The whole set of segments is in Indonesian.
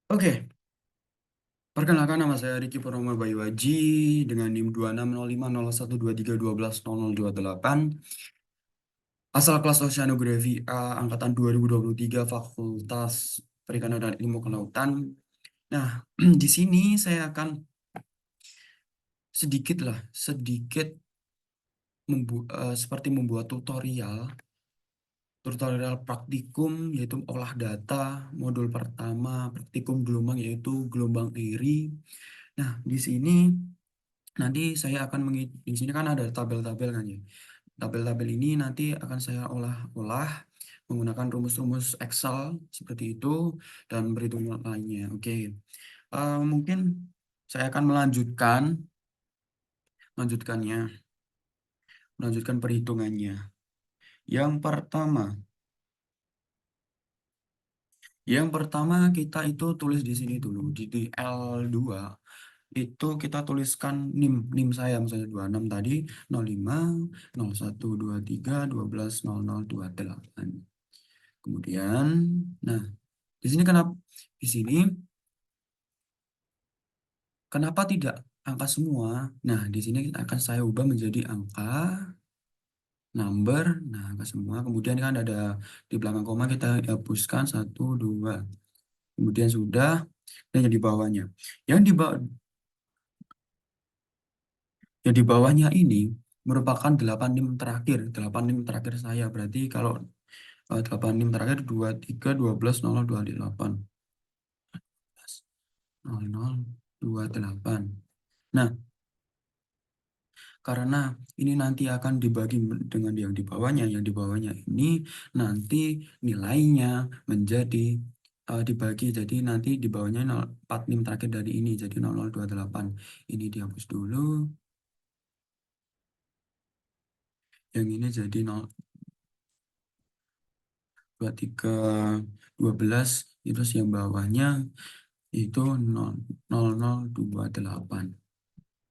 Oke, perkenalkan nama saya Riki Purnomo Bayuaji dengan NIM 26050123120028, asal kelas Oceanografi A angkatan 2023 Fakultas Perikanan dan Ilmu Kelautan. Nah, di sini saya akan sedikit seperti membuat tutorial praktikum yaitu olah data modul pertama praktikum gelombang yaitu gelombang Erie. Nah, di sini nanti saya akan di sini kan ada tabel-tabel kan ya. Tabel-tabel ini nanti akan saya olah-olah menggunakan rumus-rumus Excel seperti itu dan perhitungan lainnya. Oke. Mungkin saya akan melanjutkannya, melanjutkan perhitungannya. Yang pertama, yang pertama kita itu tulis di sini dulu di L2 itu kita tuliskan NIM saya misalnya 26 tadi 05 01 23 12 00 28. Kemudian, nah, di sini di sini kenapa tidak angka semua? Nah, di sini akan saya ubah menjadi angka, number, nah angka semua. Kemudian kan ada di belakang koma kita hapuskan satu, dua. Kemudian sudah, dan yang di bawahnya. Yang di bawah, yang di bawahnya ini merupakan 8 NIM terakhir, 8 NIM terakhir saya. Berarti kalau 8 NIM terakhir 23 12 00 28. 0028. Nah, karena ini nanti akan dibagi dengan yang di bawahnya ini nanti nilainya menjadi dibagi, jadi nanti di bawahnya 4 NIM terakhir dari ini, jadi 0028. Ini dihapus dulu, yang ini jadi 023 12, terus yang bawahnya itu 0028.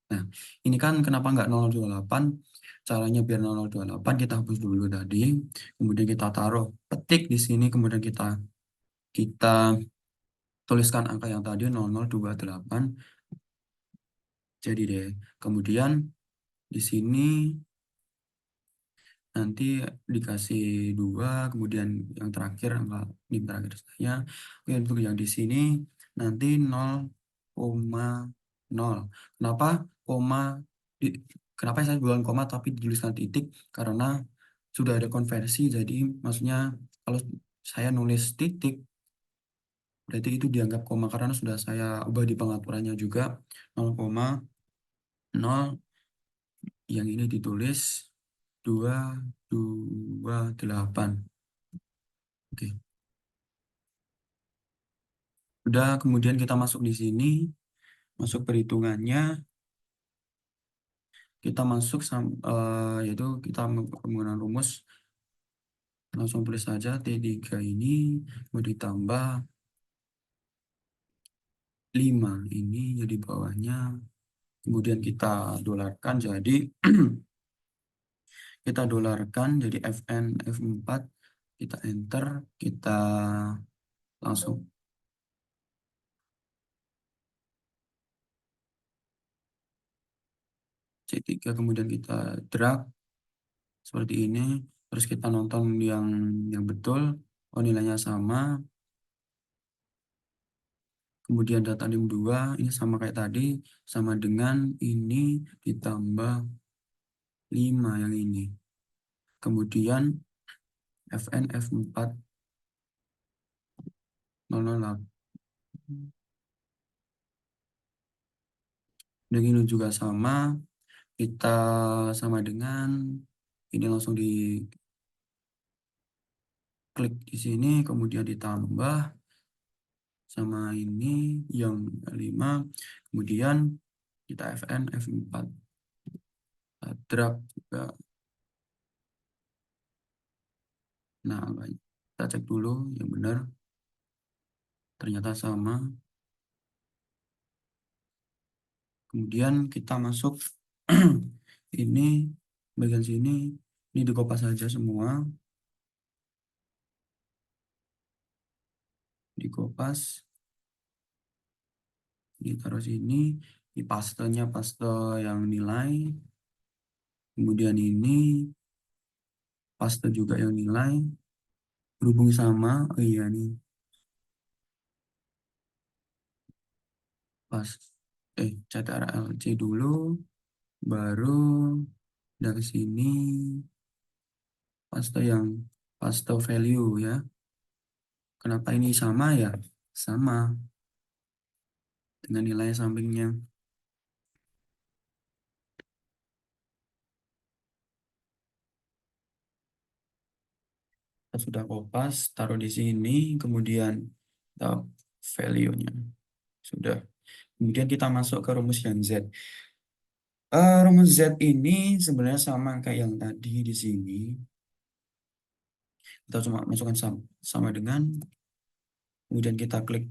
Nah, ini kan kenapa nggak 028? Caranya biar 028 kita hapus dulu tadi, kemudian kita taruh petik di sini, kemudian kita tuliskan angka yang tadi 0028. Jadi deh, kemudian di sini nanti dikasih 2, kemudian yang terakhir angka ini terakhir saya. Oke, untuk yang di sini nanti 0,0. Kenapa koma di, kenapa saya bilang koma tapi dituliskan titik? Karena sudah ada konversi, jadi maksudnya kalau saya nulis titik berarti itu dianggap koma karena sudah saya ubah di pengaturannya juga 0,0, yang ini ditulis 228. Oke. Udah, kemudian kita masuk di sini, masuk perhitungannya, kita masuk yaitu kita menggunakan rumus, langsung tulis saja T3 ini mau ditambah 5 ini jadi bawahnya, kemudian kita dolarkan jadi kita dolarkan jadi FN F4, kita enter, kita langsung C3, kemudian kita drag seperti ini, terus kita nonton yang betul, oh nilainya sama, kemudian data NIM 2 ini sama kayak tadi, sama dengan ini ditambah 5 yang ini, kemudian FN F4 008, dan ini juga sama, kita sama dengan ini, langsung diklik di sini, kemudian ditambah sama ini yang 5, kemudian kita FN F4 drag juga. Nah, kita cek dulu yang benar, ternyata sama. Kemudian kita masuk ini bagian sini, ini dikopas saja semua, dikopas. Ditaruh sini, di pastenya paste yang nilai, kemudian ini paste juga yang nilai, berhubung sama, oh iya nih, pas, CTRL-C dulu, baru dari sini, paste yang, paste value ya. Kenapa ini sama ya? Sama dengan nilai sampingnya. Kita sudah kopas, taruh di sini, kemudian kita value-nya. Sudah. Kemudian kita masuk ke rumus yang Z. Rumus Z ini sebenarnya sama kayak yang tadi di sini. Kita cuma masukkan sama dengan, kemudian kita klik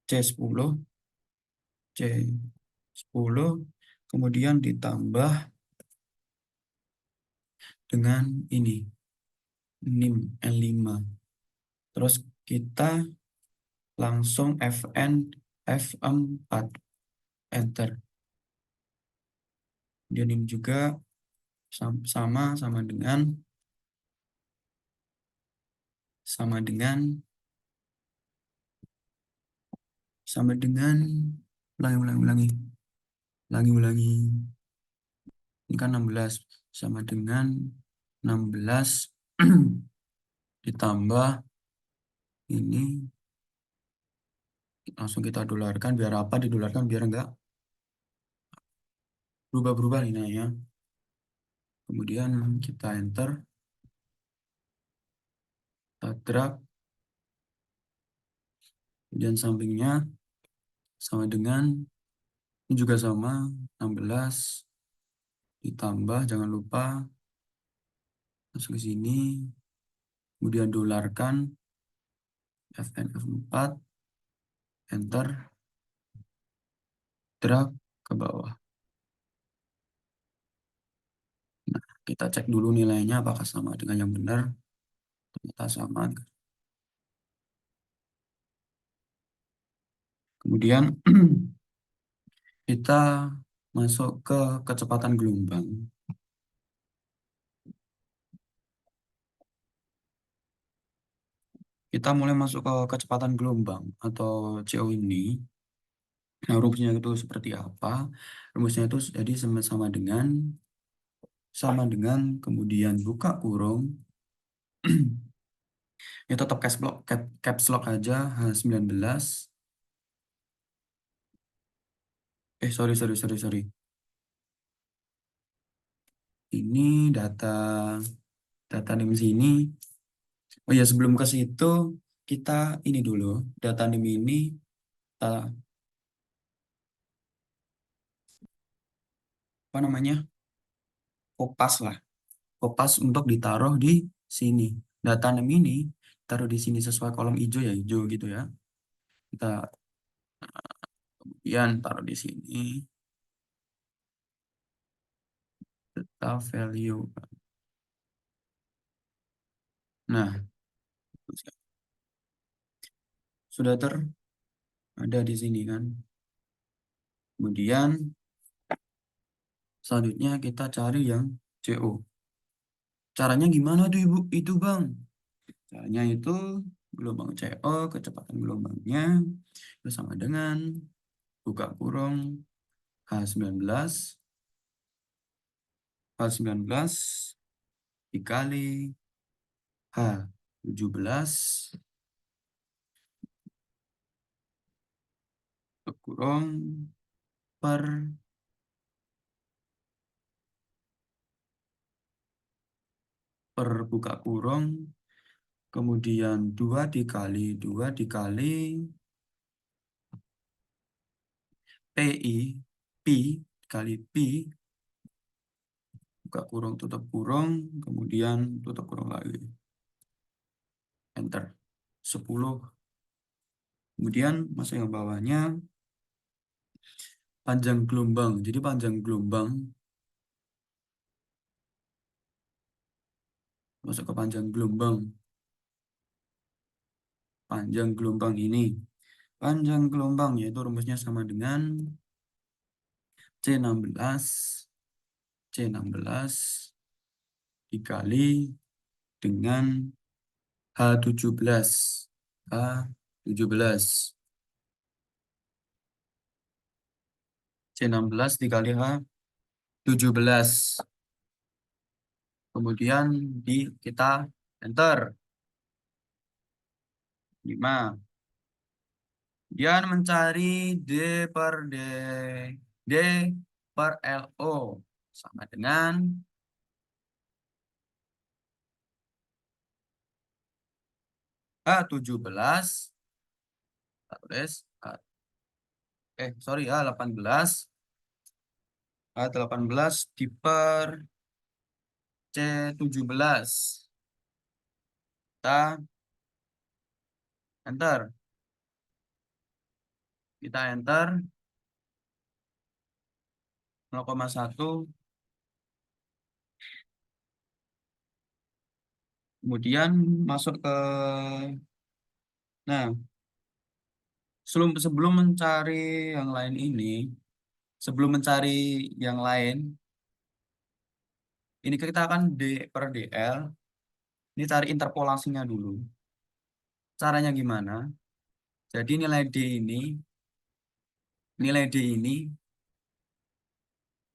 C10, C10, kemudian ditambah dengan ini, NIM N5. Terus kita langsung Fn F4, Enter. Kemudian ini juga sama dengan sama dengan sama dengan ulangi ulangi ulangi ulangi ulangi ini kan 16 sama dengan 16 ditambah ini, langsung kita dolarkan. Biar apa didolarkan? Biar enggak berubah-berubah nilainya. Kemudian kita enter, kita drag, kemudian sampingnya sama dengan, ini juga sama, 16 ditambah, jangan lupa masuk ke sini, kemudian dolarkan Fn F4, enter, drag ke bawah. Nah, kita cek dulu nilainya apakah sama dengan yang benar. Ternyata sama. Kemudian kita masuk ke kecepatan gelombang. Kita mulai masuk ke kecepatan gelombang atau CO ini. Nah, rumusnya itu seperti apa? Rumusnya itu jadi sama dengan kemudian buka kurung. Ini tetap caps lock aja, H19. Sorry. Ini data di sini. Oh ya, sebelum ke situ kita ini dulu, data ini kita apa namanya? Kopas lah. Kopas untuk ditaruh di sini. Data ini taruh di sini sesuai kolom hijau ya, hijau gitu ya. Kita kemudian taruh di sini data value. Nah, sudah ada di sini kan. Kemudian selanjutnya kita cari yang CO. Caranya gimana tuh Ibu? Itu Bang. Caranya itu gelombang CO, kecepatan gelombangnya itu sama dengan buka kurung H19 H19 dikali H17 kurung per buka kurung, kemudian 2 dikali PI, Pi kali Pi, buka kurung tutup kurung, kemudian tutup kurung lagi, enter 10. Kemudian masuk yang bawahnya panjang gelombang. Jadi panjang gelombang, masuk ke panjang gelombang ini Panjang gelombang yaitu rumusnya sama dengan C16 C16 dikali dengan H17 H17 C16 dikali H17. Kemudian kita enter 5. Dia mencari D per D per LO sama dengan 17 tulis sorry, H18 di per C17. Kita enter. Kita enter 0,1. Kemudian masuk ke, nah, sebelum sebelum mencari yang lain ini, sebelum mencari yang lain, ini kita akan D per DL. Ini cari interpolasinya dulu. Caranya gimana? Jadi nilai D ini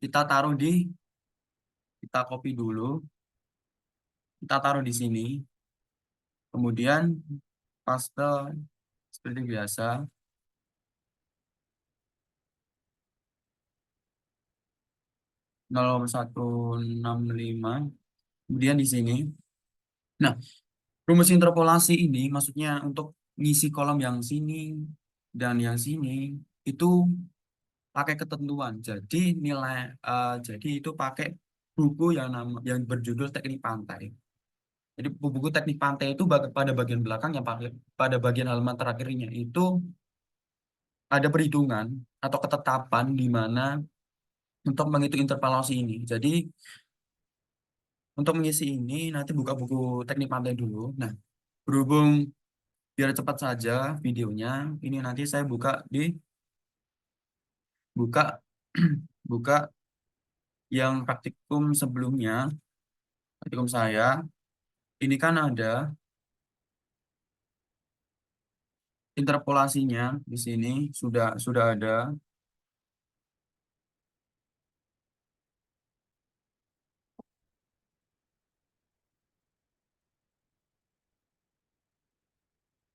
kita taruh kita copy dulu, kita taruh di sini, kemudian paste seperti biasa 0,165. Kemudian di sini. Nah, rumus interpolasi ini maksudnya untuk ngisi kolom yang sini dan yang sini itu pakai ketentuan. Jadi itu pakai buku yang berjudul Teknik Pantai. Jadi buku Teknik Pantai itu pada bagian belakang yang pada bagian halaman terakhirnya itu ada perhitungan atau ketetapan di mana untuk menghitung interpolasi ini. Jadi untuk mengisi ini nanti buka buku Teknik Pantai dulu. Nah, berhubung biar cepat saja videonya, ini nanti saya buka buka yang praktikum sebelumnya, praktikum saya. Ini kan ada interpolasinya di sini sudah ada.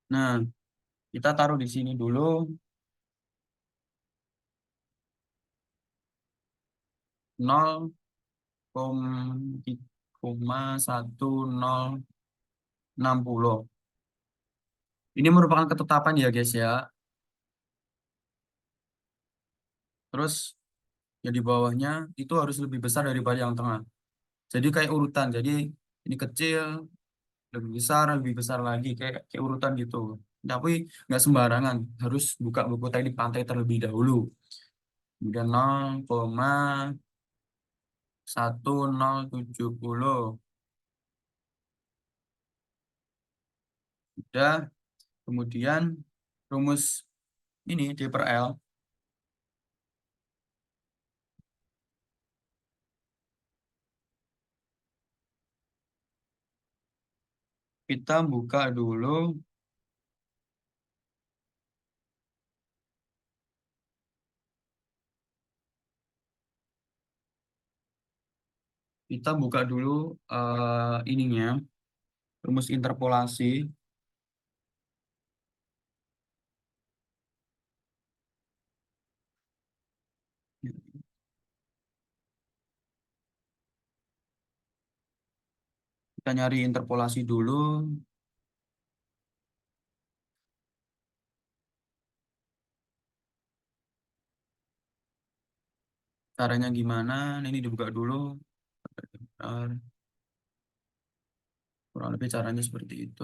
Nah, kita taruh di sini dulu 0,1060. Ini merupakan ketetapan ya guys ya. Terus yang di bawahnya itu harus lebih besar daripada yang tengah. Jadi kayak urutan. Jadi ini kecil, lebih besar lagi kayak urutan gitu. Tapi nggak sembarangan, harus buka buku teknik pantai terlebih dahulu. Kemudian 0,1070. Udah, kemudian rumus ini D per L kita buka dulu. Kita buka dulu ininya, rumus interpolasi. Kita nyari interpolasi dulu. Caranya gimana? Nah, ini dibuka dulu. Bentar. Kurang lebih caranya seperti itu.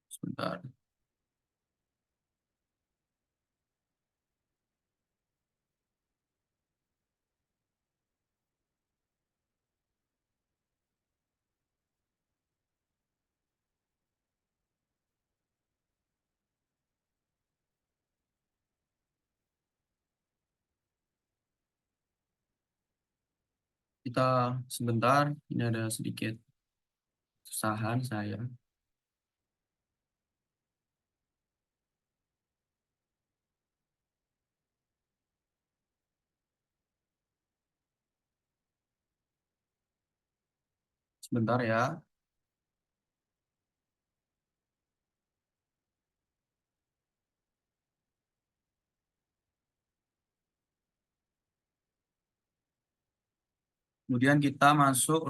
Sebentar. Kita sebentar, ini ada sedikit kesusahan saya. Sebentar ya. Kemudian kita masuk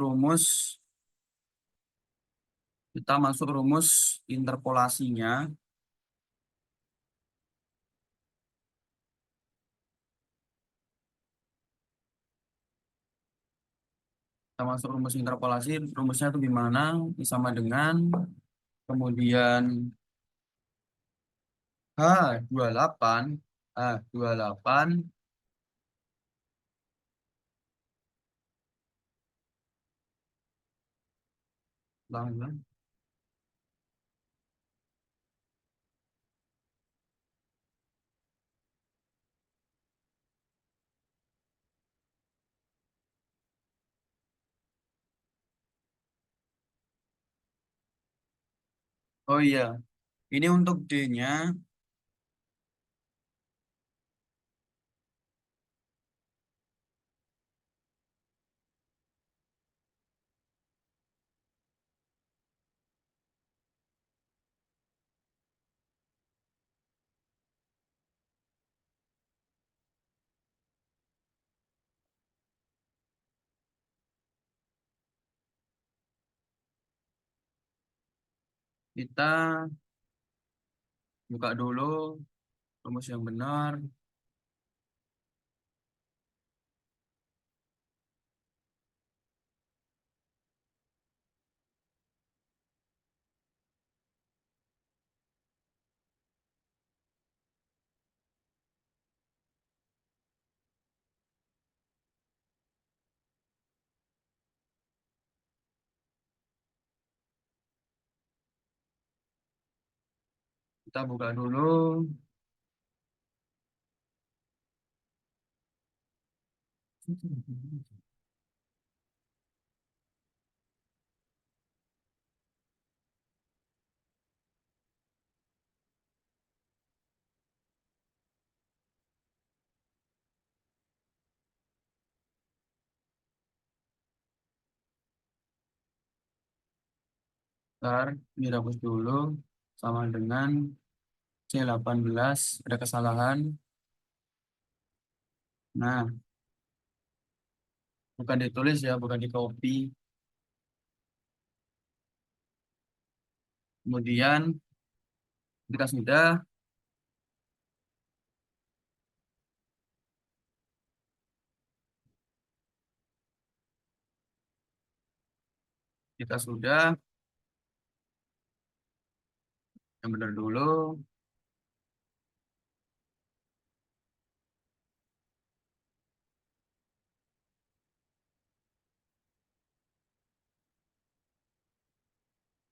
rumus interpolasinya. Kita masuk rumus interpolasi, rumusnya itu gimana? Ini sama dengan kemudian H28 H28 ulang. Oh iya, ini untuk D-nya kita buka dulu rumus yang benar. Kita buka dulu. Ntar dihapus dulu sama dengan C18 ada kesalahan. Nah, bukan ditulis ya, bukan di copy. Kemudian kita sudah kita sudah yang benar dulu.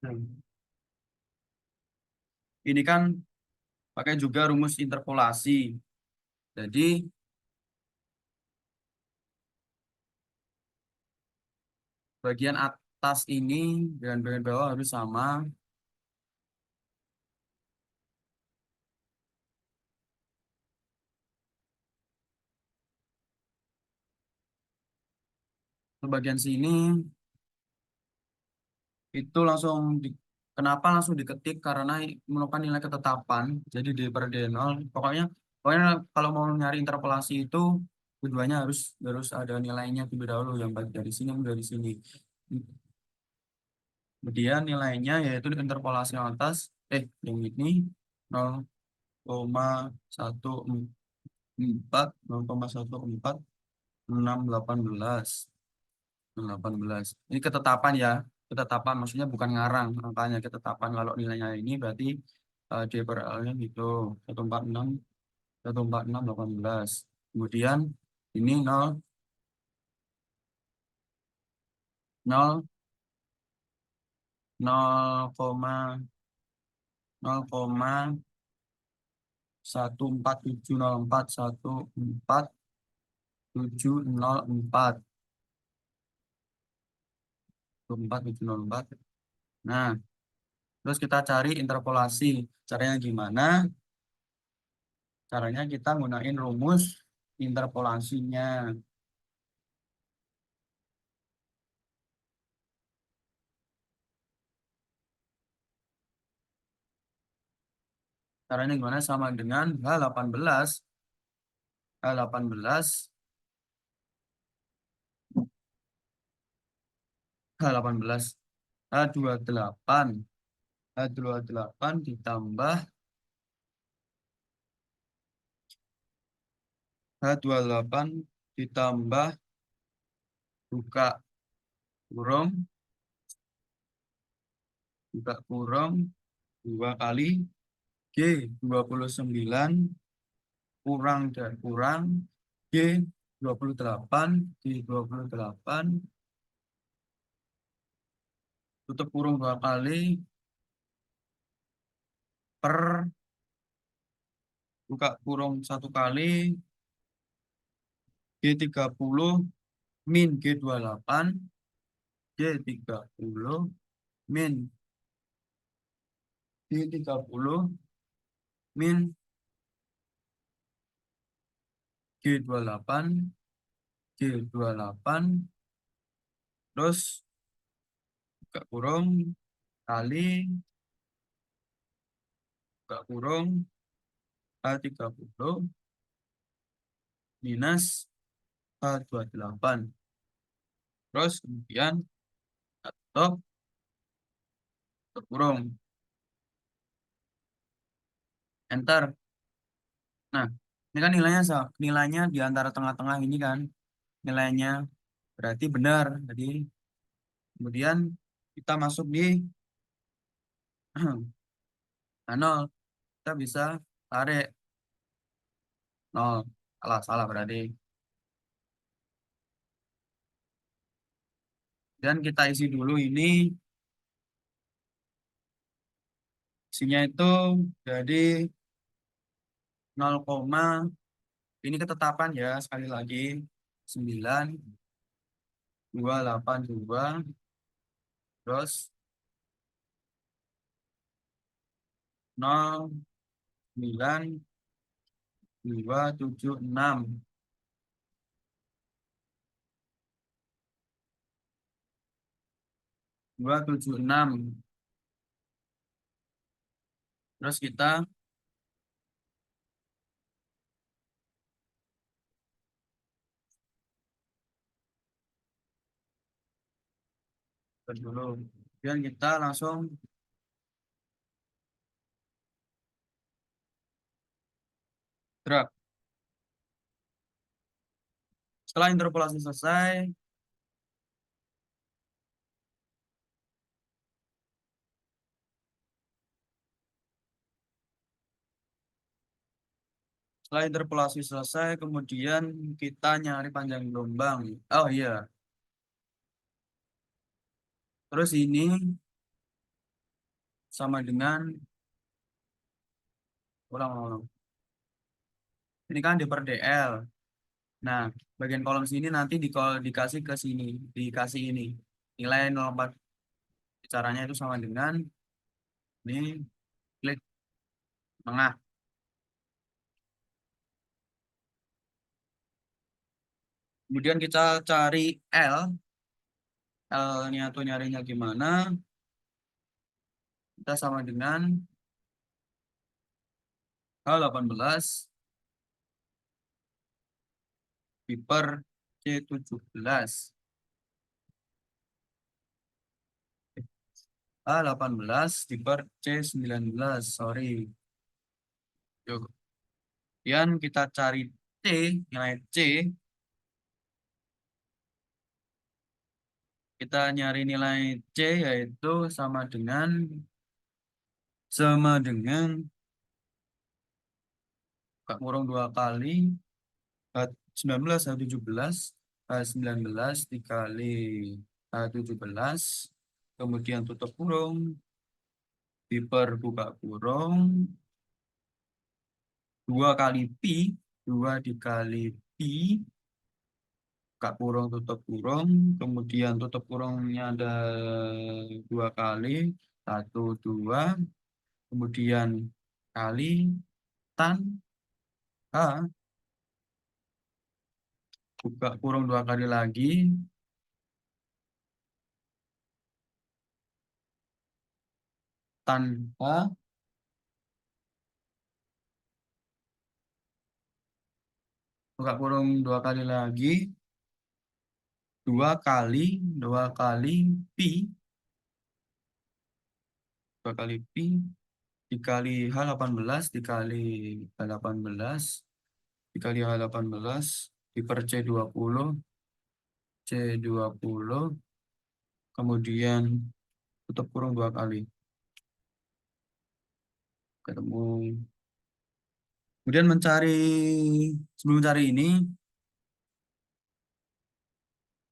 Hmm. Ini kan pakai juga rumus interpolasi. Jadi bagian atas ini dengan bagian bawah harus sama. Untuk bagian sini itu kenapa langsung diketik karena merupakan nilai ketetapan. Jadi D per D0. Pokoknya kalau mau nyari interpolasi itu keduanya harus harus ada nilainya terlebih dahulu yang baik dari sini yang dari sini. Kemudian nilainya yaitu di interpolasi yang atas yang ini 0,114 0,14618 Ini ketetapan ya, ketetapan maksudnya bukan ngarang angkanya ketetapan. Kalau nilainya ini berarti D per L-nya gitu 146 14618. Kemudian ini 0 0,14704 147704. 24,704. Nah, terus kita cari interpolasi. Caranya gimana? Caranya kita gunain rumus interpolasinya. Caranya gimana? Sama dengan H18. H18. H18. H28. H28 ditambah H28 ditambah buka kurung, buka kurung 2 kali G29 kurang dan kurang G28 G28 tutup kurung 2 kali per buka kurung 1 kali G30 min G28 G30 min G30 min G28 G28 terus buka kurung kali buka kurung H30 minus H28. Terus kemudian tutup kurung. Enter. Nah, ini kan nilainya di antara tengah-tengah ini kan nilainya berarti benar. Jadi kemudian kita masuk di nol. Kita bisa tarik nol. Salah berarti. Dan kita isi dulu ini. Isinya itu jadi 0, ini ketetapan ya sekali lagi 9,282 terus 0,9276 276. Terus kita dulu. Dan kita langsung drag. Setelah interpolasi selesai, kemudian kita nyari panjang gelombang. Oh iya. Terus ini sama dengan ulang. Ini kan di per DL. Nah, bagian kolom sini nanti dikasih ke sini, dikasih ini. Nilai 0,4. Caranya itu sama dengan ini klik tengah. Kemudian kita cari L. L-nya tuh nyarinya gimana? Kita sama dengan H18 di per C17. H18 di per C19. Sorry. Yuk. Kemudian kita cari C, nilai C. Kita nyari nilai C yaitu sama dengan buka kurung 2 kali H19 H17 H19 dikali H17 kemudian tutup kurung diperbuka kurung 2 kali pi 2 dikali pi buka kurung, tutup kurung, kemudian tutup kurungnya ada 2 kali, 1, 2, kemudian kali, tan, H, buka kurung 2 kali lagi, tan, H, buka kurung 2 kali lagi, 2 kali pi, 2 kali pi, dikali H18, dikali H18, dikali H18, diper C20, C20, kemudian tutup kurung 2 kali. Ketemu. Kemudian sebelum mencari ini,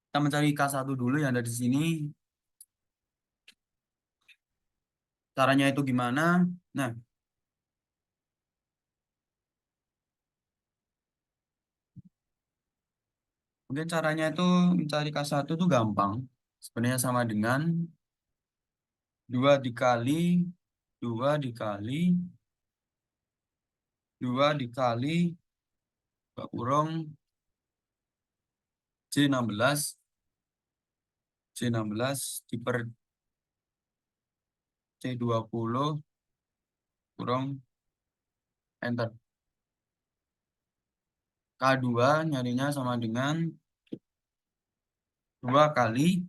kita mencari K1 dulu yang ada di sini. Caranya itu gimana? Nah, mungkin caranya itu mencari K1 itu gampang. Sebenarnya sama dengan 2 dikali, 2 dikali, 2 dikali, buka kurung, C16, C16 diper C20, kurung, enter. K2 nyarinya sama dengan 2 kali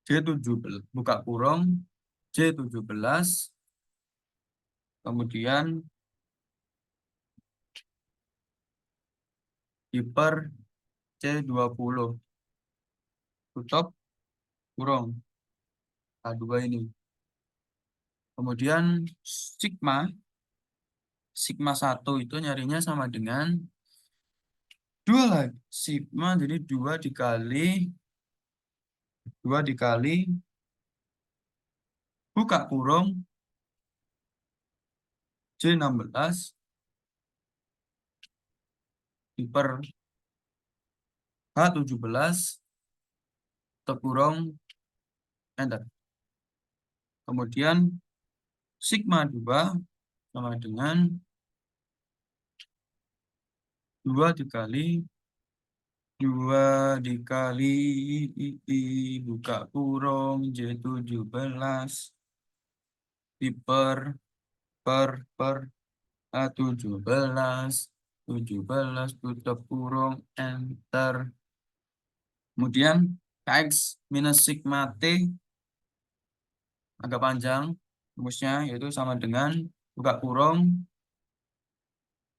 C17, buka kurung, C17, kemudian diper C20, tutup kurung, K2 ini. Kemudian sigma, sigma 1 itu nyarinya sama dengan 2 lagi. Sigma jadi 2 dikali, buka kurung, C16, diper H17, tutup kurung, enter. Kemudian sigma 2 sama dengan 2 dikali buka kurung J17 diper per A17, 17 tutup kurung, enter. Kemudian KX minus sigma T agak panjang rumusnya, yaitu sama dengan buka kurung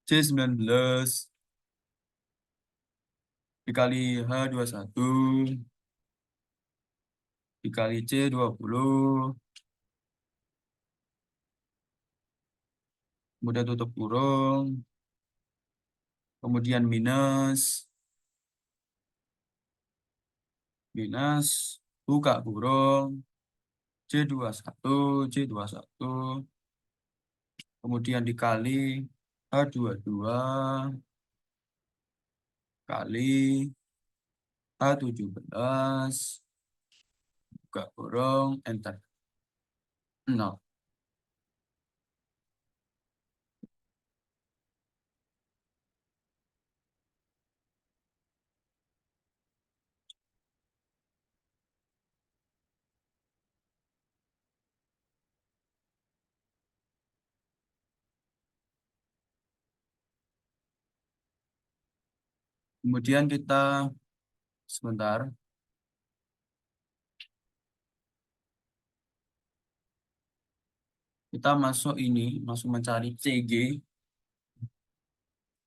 C19 dikali H21 dikali C20, kemudian tutup kurung, kemudian minus buka kurung C21, C21, kemudian dikali H22 kali H17, buka kurung, enter. 0. Kemudian sebentar, kita masuk mencari CG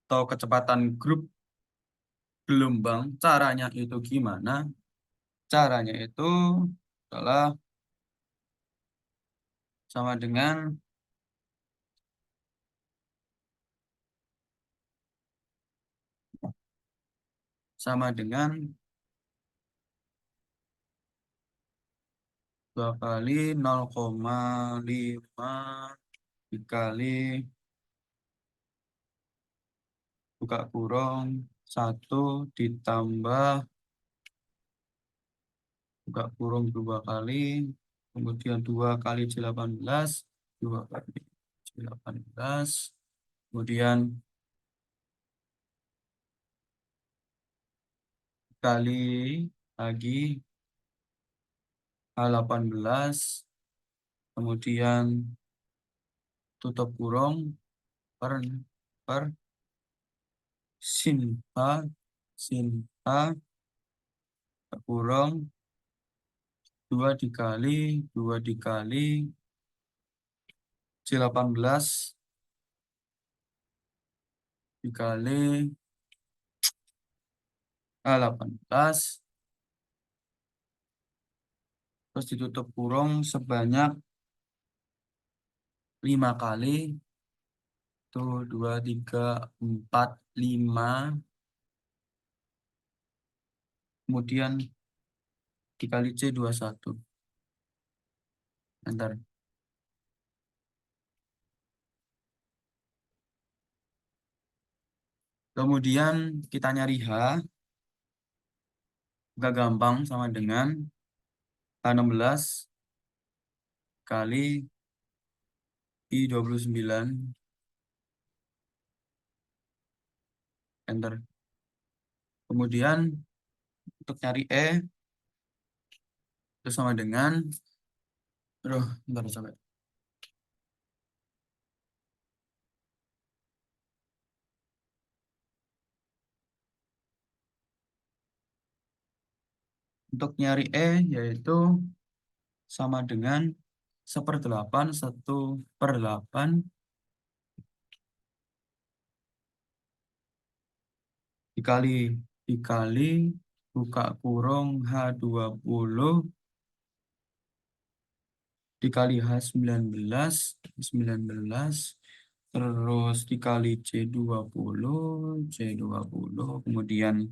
atau kecepatan grup gelombang. Caranya itu gimana? Caranya itu adalah sama dengan sama dengan 2 kali 0,5 dikali buka kurung 1 ditambah buka kurung 2 kali, kemudian 2 kali J18, 2 kali J18, kemudian kali lagi H18, kemudian tutup kurung per per sin H kurung 2 dikali J18 dikali H18, terus ditutup kurung sebanyak 5 kali. Tuh 2, 3, 4, 5. Kemudian dikali C21. Bentar. Kemudian kita nyari H. Gak gampang, sama dengan H16 kali I29. Enter. Kemudian untuk nyari E itu sama dengan, aduh, bentar sampai. Untuk nyari E yaitu sama dengan 1/8, 1/8 dikali dikali buka kurung H20 dikali H19, 19, terus dikali C20, kemudian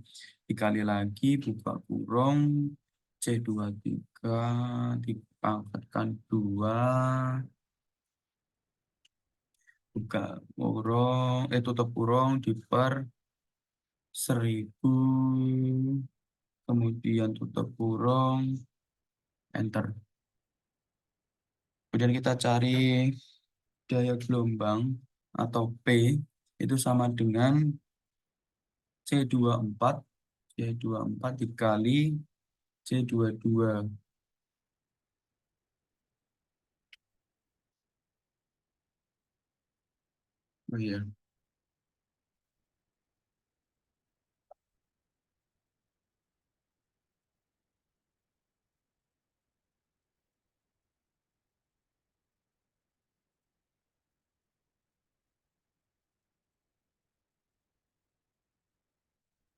dikali lagi buka kurung C23 dipangkatkan 2, buka kurung, tutup kurung diper 1000, kemudian tutup kurung, enter. Kemudian kita cari daya gelombang atau P itu sama dengan C24, C24 dikali C22. Oh iya.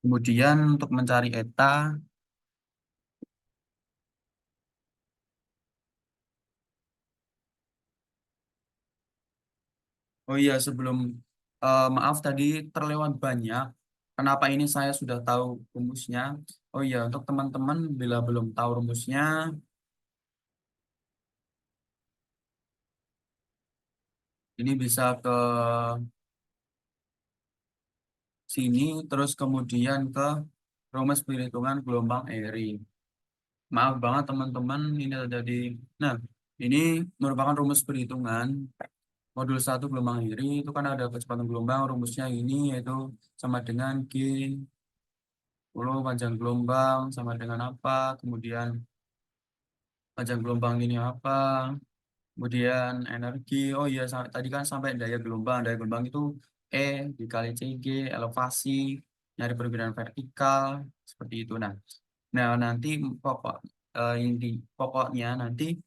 Kemudian untuk mencari eta, oh iya sebelum, maaf tadi terlewat banyak. Kenapa ini saya sudah tahu rumusnya? Oh iya, untuk teman-teman bila belum tahu rumusnya, ini bisa ke sini, terus kemudian ke rumus perhitungan gelombang Airy. Maaf banget teman-teman, ini ada di, nah ini merupakan rumus perhitungan modul 1 gelombang Airy. Itu kan ada kecepatan gelombang, rumusnya ini yaitu sama dengan G panjang gelombang sama dengan apa, kemudian panjang gelombang ini apa, kemudian energi, oh iya tadi kan sampai daya gelombang itu E dikali CG, elevasi, nyari perbedaan vertikal, seperti itu. Nah nanti pokok, inti pokoknya nanti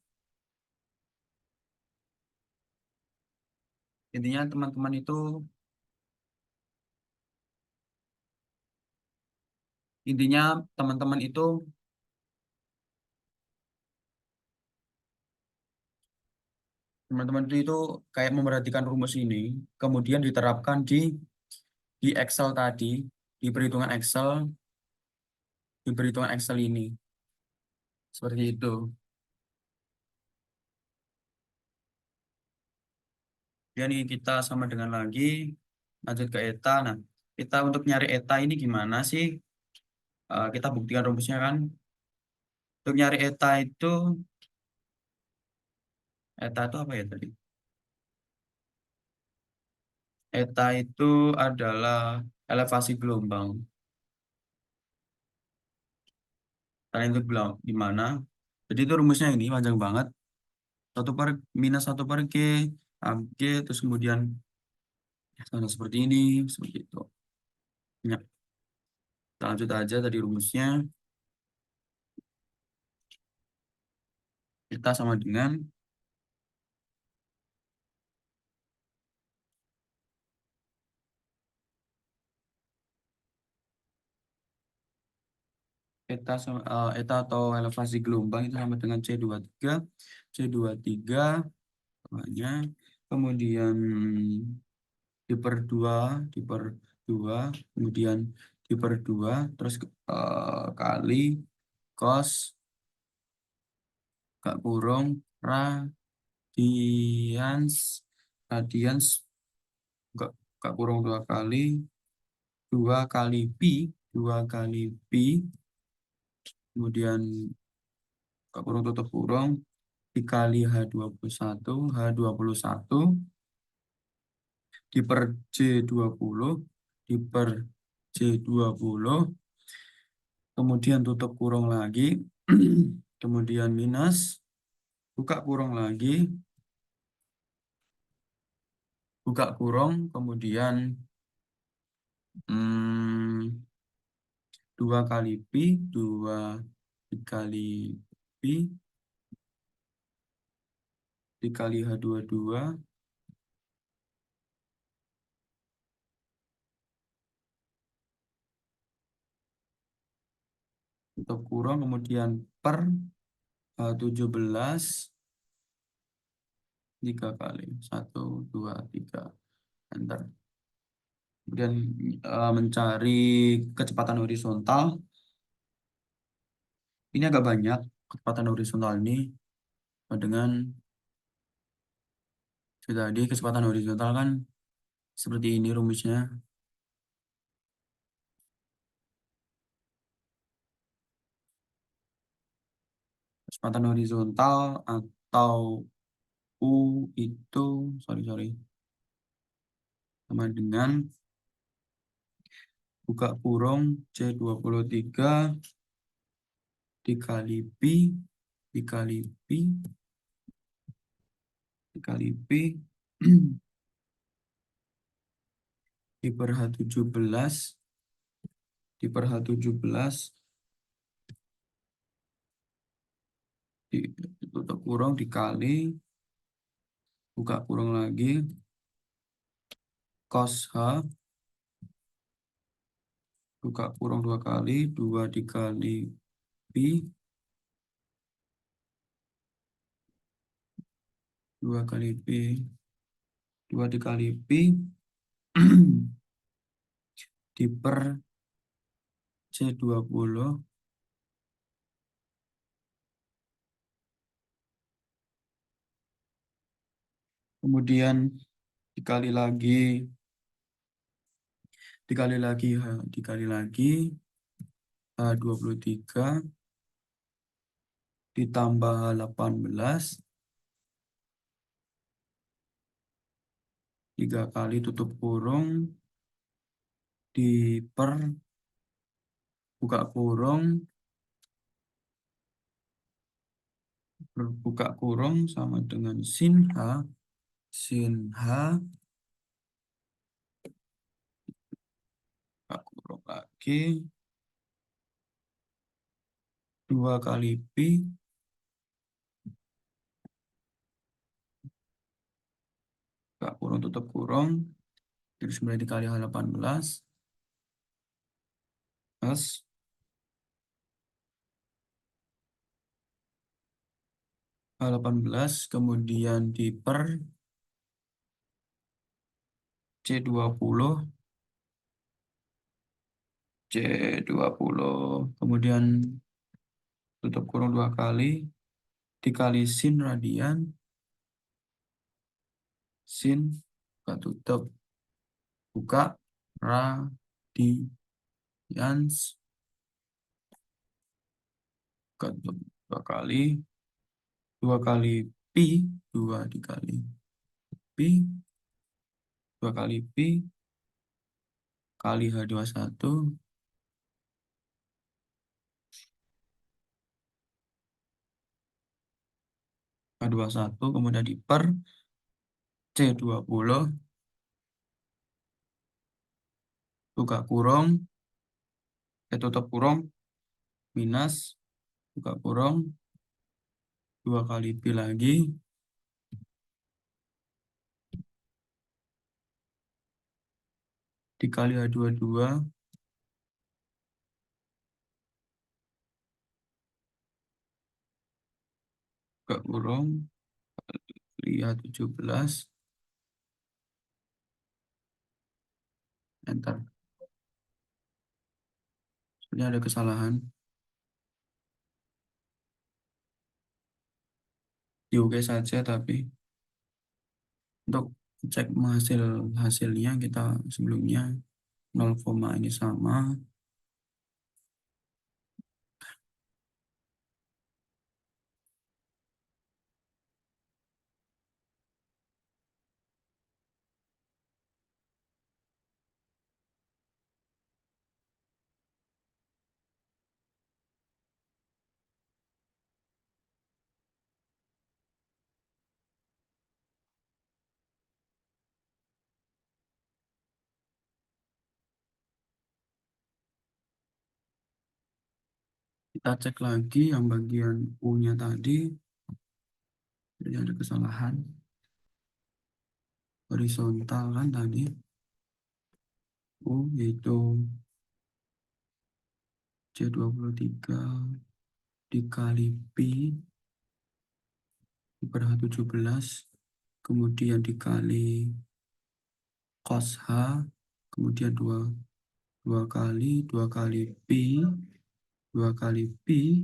intinya intinya teman-teman itu teman-teman itu kayak memperhatikan rumus ini, kemudian diterapkan di Excel tadi, di perhitungan Excel, di perhitungan Excel ini, seperti itu. Jadi kita sama dengan lagi, lanjut ke eta. Nah, kita untuk nyari eta ini gimana sih? Kita buktikan rumusnya kan. Untuk nyari eta itu apa ya tadi? Eta itu adalah elevasi gelombang. Kalian itu bilang gimana? Jadi itu rumusnya ini panjang banget. Satu per minus satu per G, G, terus kemudian sana seperti ini, seperti itu. Ya, kita lanjut aja tadi rumusnya. Kita sama dengan eta atau elevasi gelombang itu sama dengan C23. C23 namanya. Kemudian diper 2, diper 2, kemudian diper 2, terus kali cos gak kurung radians radians gak, gak kurung 2 kali 2 kali pi kemudian gak kurung tutup kurung dikali H21 H21 diper J20 diper J20 kemudian tutup kurung lagi kemudian minus buka kurung lagi buka kurung kemudian 2 dikali pi dikali H22 tutup kurung kemudian per 17 3 kali 1 2 3 enter kemudian mencari kecepatan horizontal ini agak banyak kecepatan horizontal ini dengan tadi kecepatan horizontal kan seperti ini rumusnya kecepatan horizontal atau U itu sorry sama dengan buka kurung C23 dikali pi dikali pi dikali pi di per H17 di per H17 ditutup kurung dikali buka kurung lagi cos H buka kurung 2 kali 2 dikali pi 2 kali pi 2 dikali pi di per C20 kemudian dikali lagi dikali lagi H23 ditambah 18 3 kali tutup kurung di per buka kurung buka kurung sama dengan sin H buka kurung lagi 2 kali pi buka kurung tutup kurung terus kemudian dikali 18 plus 18 kemudian di per C20 C20 kemudian tutup kurung 2 kali dikali sin radian sin buka tutup buka ra radians dua kali, dua kali pi, dua dikali pi, dua kali pi kali H21 H21 kemudian diper C20 buka kurung, tutup kurung, minus, buka kurung, dua kali pi lagi, dikali H22, buka kurung, lihat 17, enter. Sebenarnya ada kesalahan, di oke saja, tapi untuk cek hasilnya kita sebelumnya 0, ini sama. Kita cek lagi yang bagian U-nya tadi, jadi ada kesalahan. Horizontal kan tadi, U yaitu C23 dikali pi per H17, kemudian dikali cos H, kemudian dua kali pi, dua kali pi,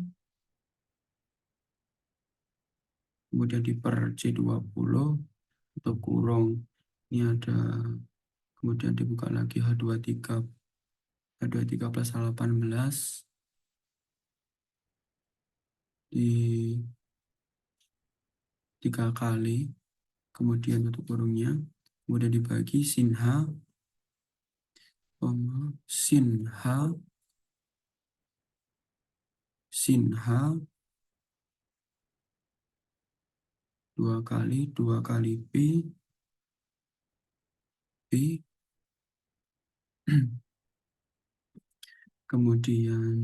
kemudian di per C20 untuk kurung ini ada, kemudian dibuka lagi H23 plus H18 di 3 kali, kemudian tutup kurungnya, kemudian dibagi sin H, sin H, sin H, dua kali pi, pi, kemudian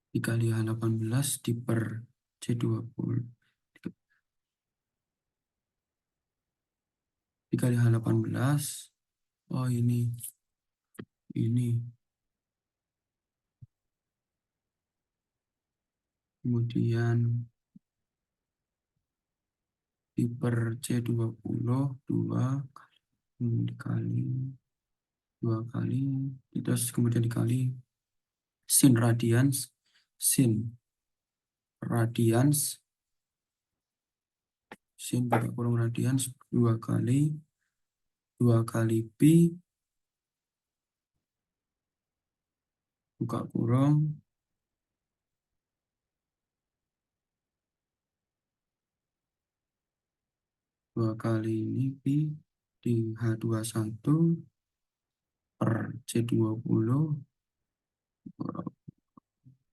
dikali H18 di per C20, dikali H18, oh ini, kemudian di per C20, dikali, dua kali, terus kemudian dikali sin radians, sin radians, sin buka kurung radians, dua kali pi, buka kurung, dua kali ini pi di H21 per C20,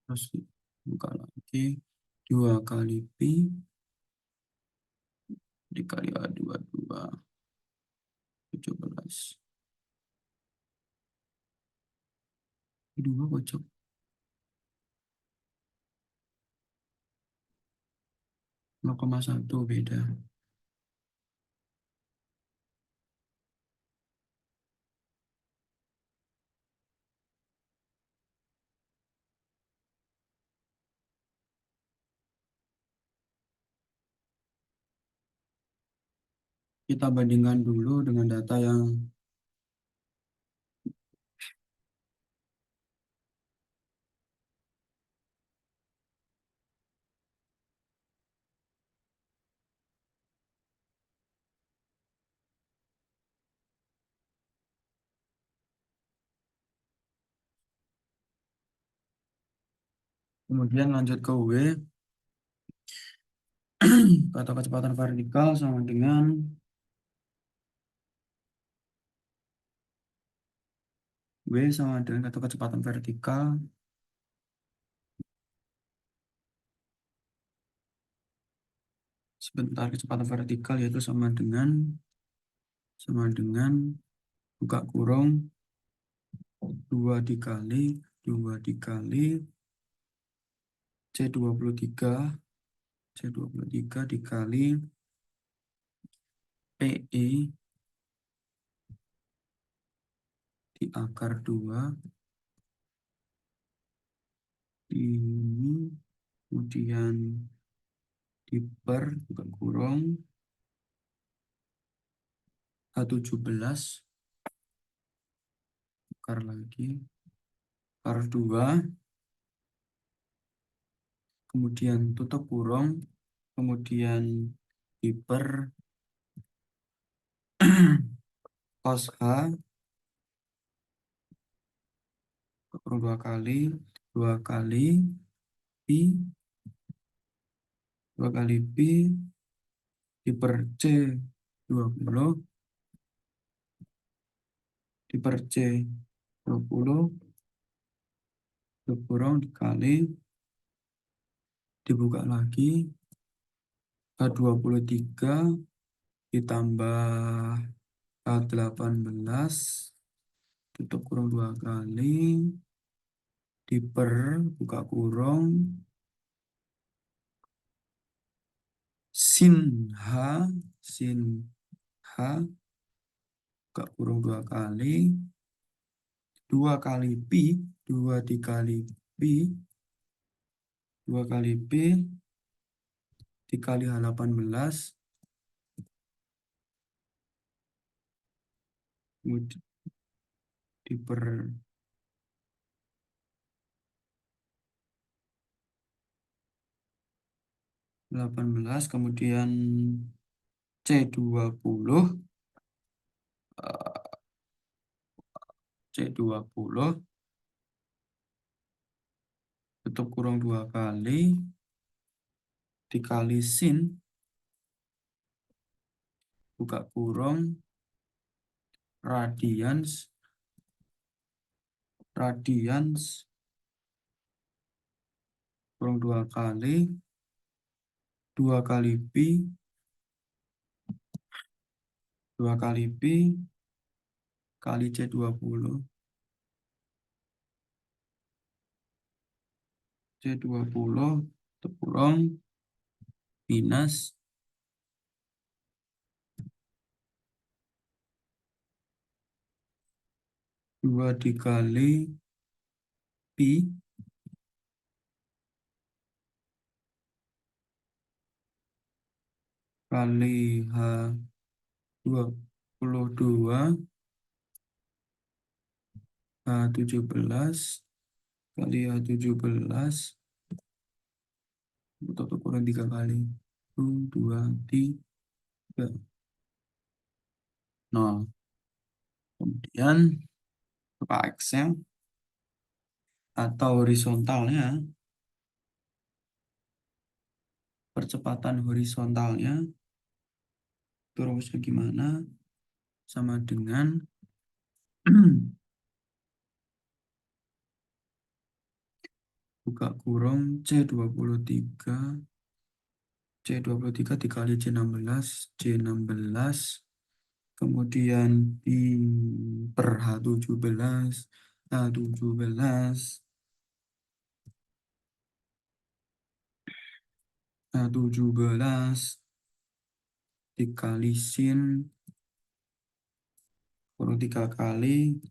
terus buka lagi, dua kali pi dikali H22, 17. Dua kocok. 0,1 beda. Kita bandingkan dulu dengan data yang Kemudian lanjut ke W, atau kecepatan vertikal sama dengan W sama dengan atau kecepatan vertikal sebentar, kecepatan vertikal yaitu sama dengan buka kurung 2 dikali C23 C23 dikali PE di akar 2 ini, kemudian diper buka kurung H17 akar lagi akar 2, kemudian tutup kurung, kemudian diper cos H kurung 2 kali pi 2 kali pi diper C20 diper C20 kurung dikali dibuka lagi H23 ditambah H18 tutup kurung 2 kali diper buka kurung sin H buka kurung 2 kali 2 kali pi 2 kali pi dikali H18 kemudian diper 18 kemudian C20 eh, C20 tutup kurung 2 kali dikali sin buka kurung radians kurung 2 kali 2 kali pi 2 kali pi kali C20 tutup kurung minus 2 dikali pi kali H22 H17 kali H17 tutup kurung 3 kali 2 3 0 kemudian X-nya atau horizontalnya percepatan horizontalnya itu rumusnya gimana, sama dengan buka kurung C23 dikali C16 kemudian di per H17 dikali sin kurung 3 kali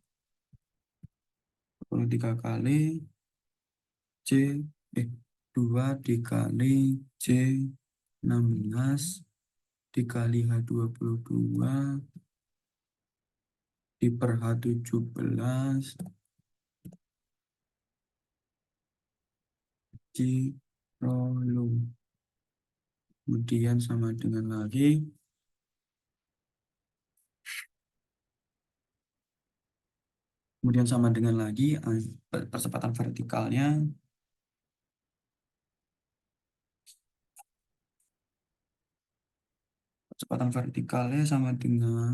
C 2 dikali C16 dikali H22 di per H17 di rolu. Kemudian sama dengan lagi percepatan vertikalnya Kecepatan vertikalnya sama dengan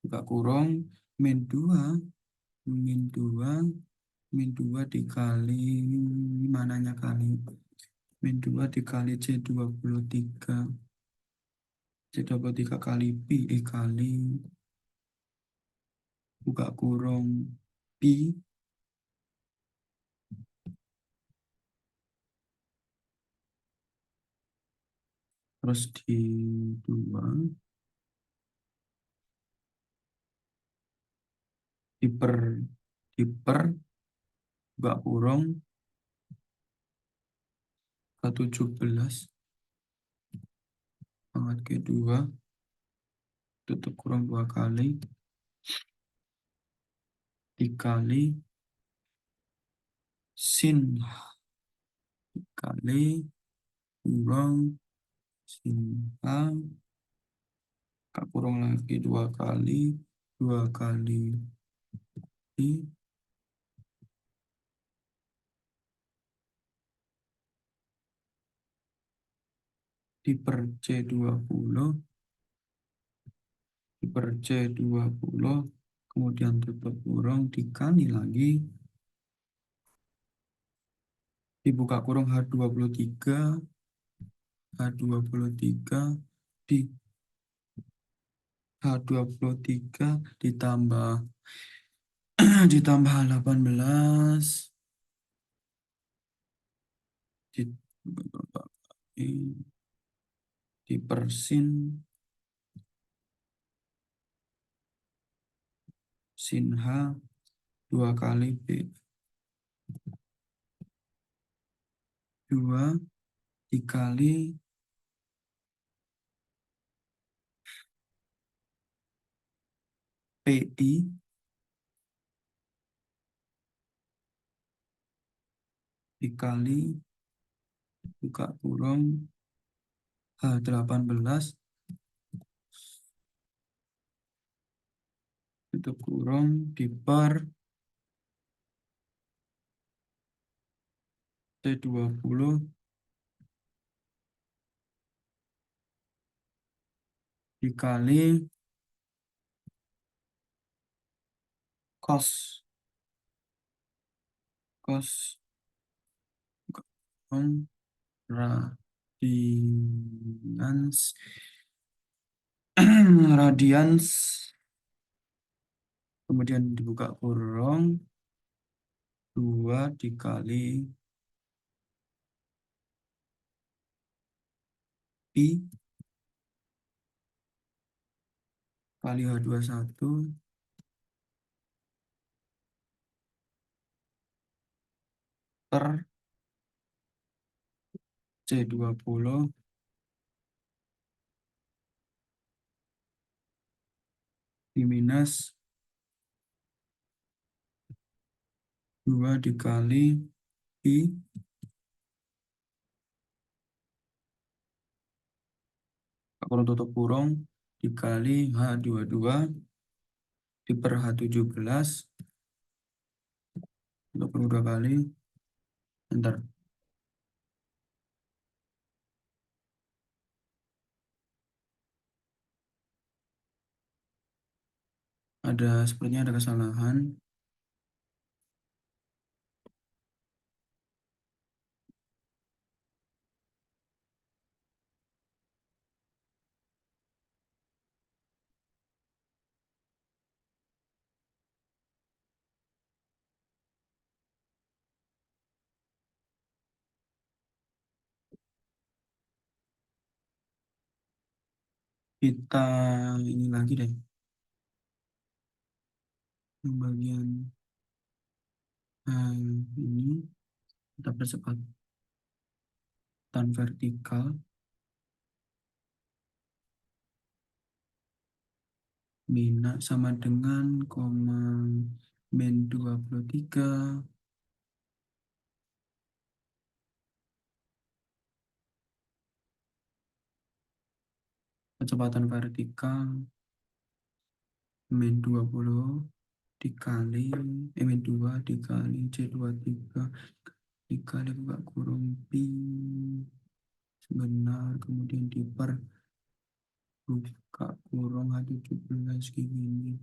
buka kurung min 2 min 2 min 2 dikali mananya kali min 2 dikali C23 C23 kali Pi kali buka kurung Pi terus di 2 diper diper buka kurung ke 17 pangkat kedua tutup kurung 2 kali dikali sin kali kurung sin H kurung lagi 2 kali 2 kali I diper C20 diper C20 kemudian tutup kurung dikali lagi dibuka kurung H23 H23 di H23 ditambah ditambah 18 dipersin sin H 2 kali B 2 dikali PI dikali buka kurung H18 tutup kurung diper T20 dikali cos cos kurung radians radians kemudian dibuka kurung 2 dikali Pi kali H21 per C20 diminus 2 dikali Pi kurung tutup kurung dikali H22 diper H17 untuk kurung 2 kali enter. Sepertinya ada kesalahan. Kita ini lagi deh. Yang bagian ini kita percepatan vertikal Mina sama dengan koma min 23 kecepatan vertikal min 20 dikali min 2 dikali C23 dikali buka kurung Pi sebenar kemudian diper buka kurung H17 kayak gini.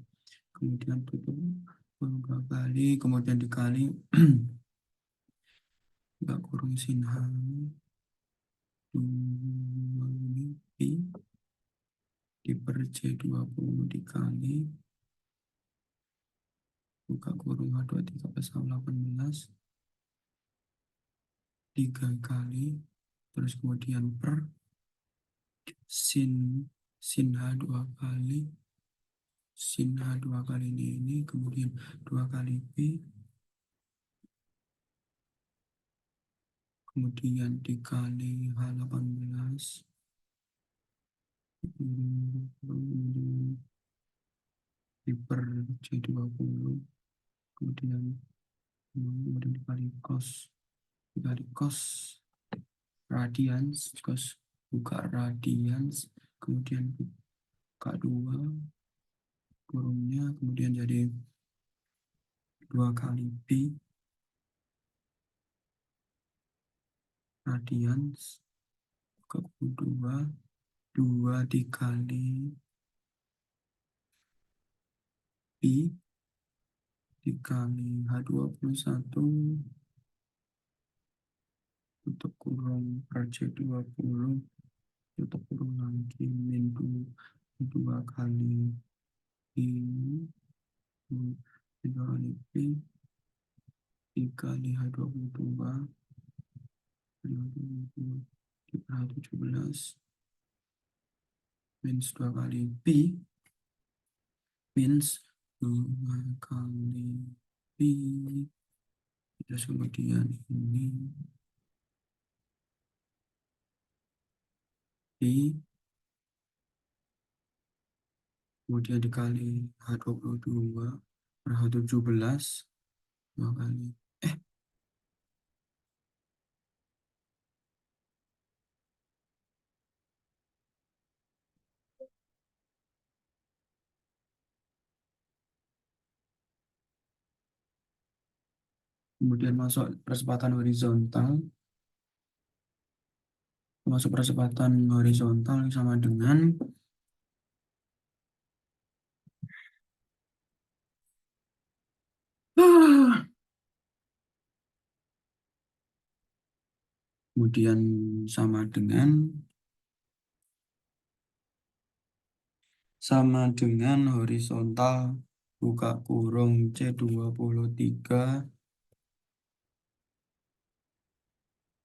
Kemudian tutup beberapa kali, kemudian dikali buka kurung sin H dua ini pi diper C20 dikali buka kurung H23 pasal 18 3 kali, terus kemudian per sin sin H 2 kali, sin H 2 kali ini kemudian 2 kali pi, kemudian dikali H18 kemudian diper C20 kemudian dikali cos radians, cos buka radians, kemudian buka 2 kurungnya, kemudian jadi 2 kali pi radians buka 2 dikali pi dikali H21 tutup kurung per C20 tutup kurung lagi min 2 kali pi 3 kali pi dikali H22 di per H17 minus 2 kali pi minus 2 kali pi, terus kemudian ini pi kemudian dikali H22 per H17 2 kali kemudian masuk percepatan horizontal sama dengan kemudian sama dengan horizontal buka kurung C23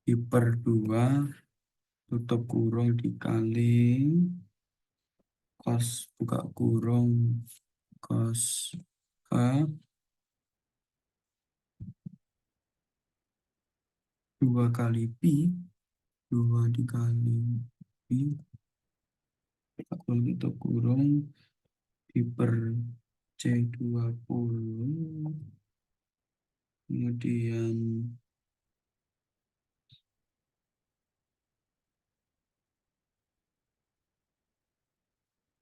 diper 2 tutup kurung dikali cos buka kurung cos K 2 kali pi 2 dikali pi buka kurung tutup kurung diper C20 kemudian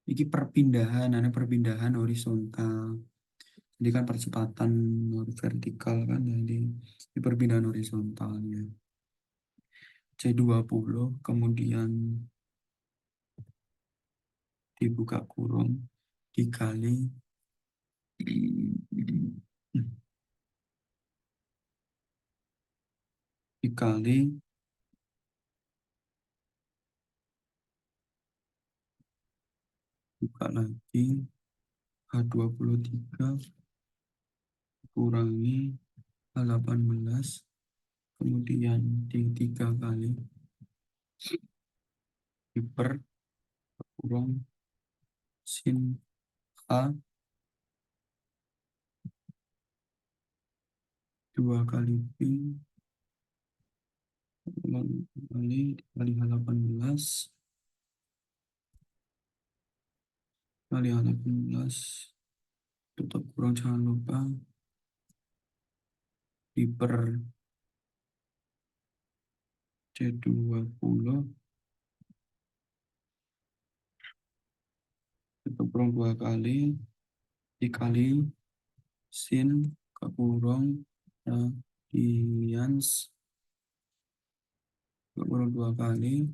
ini perpindahan horizontal. Jadi kan percepatan vertikal kan, jadi di perpindahan horizontalnya. C20 kemudian dibuka kurung dikali buka lagi H23 kurangi H18 kemudian di 3 kali diper kurung sin H 2 kali pi kali H18 kali H18 tutup kurung jangan lupa diper C20 tutup kurung 2 kali dikali sin ke kurung radians ke kurung 2 kali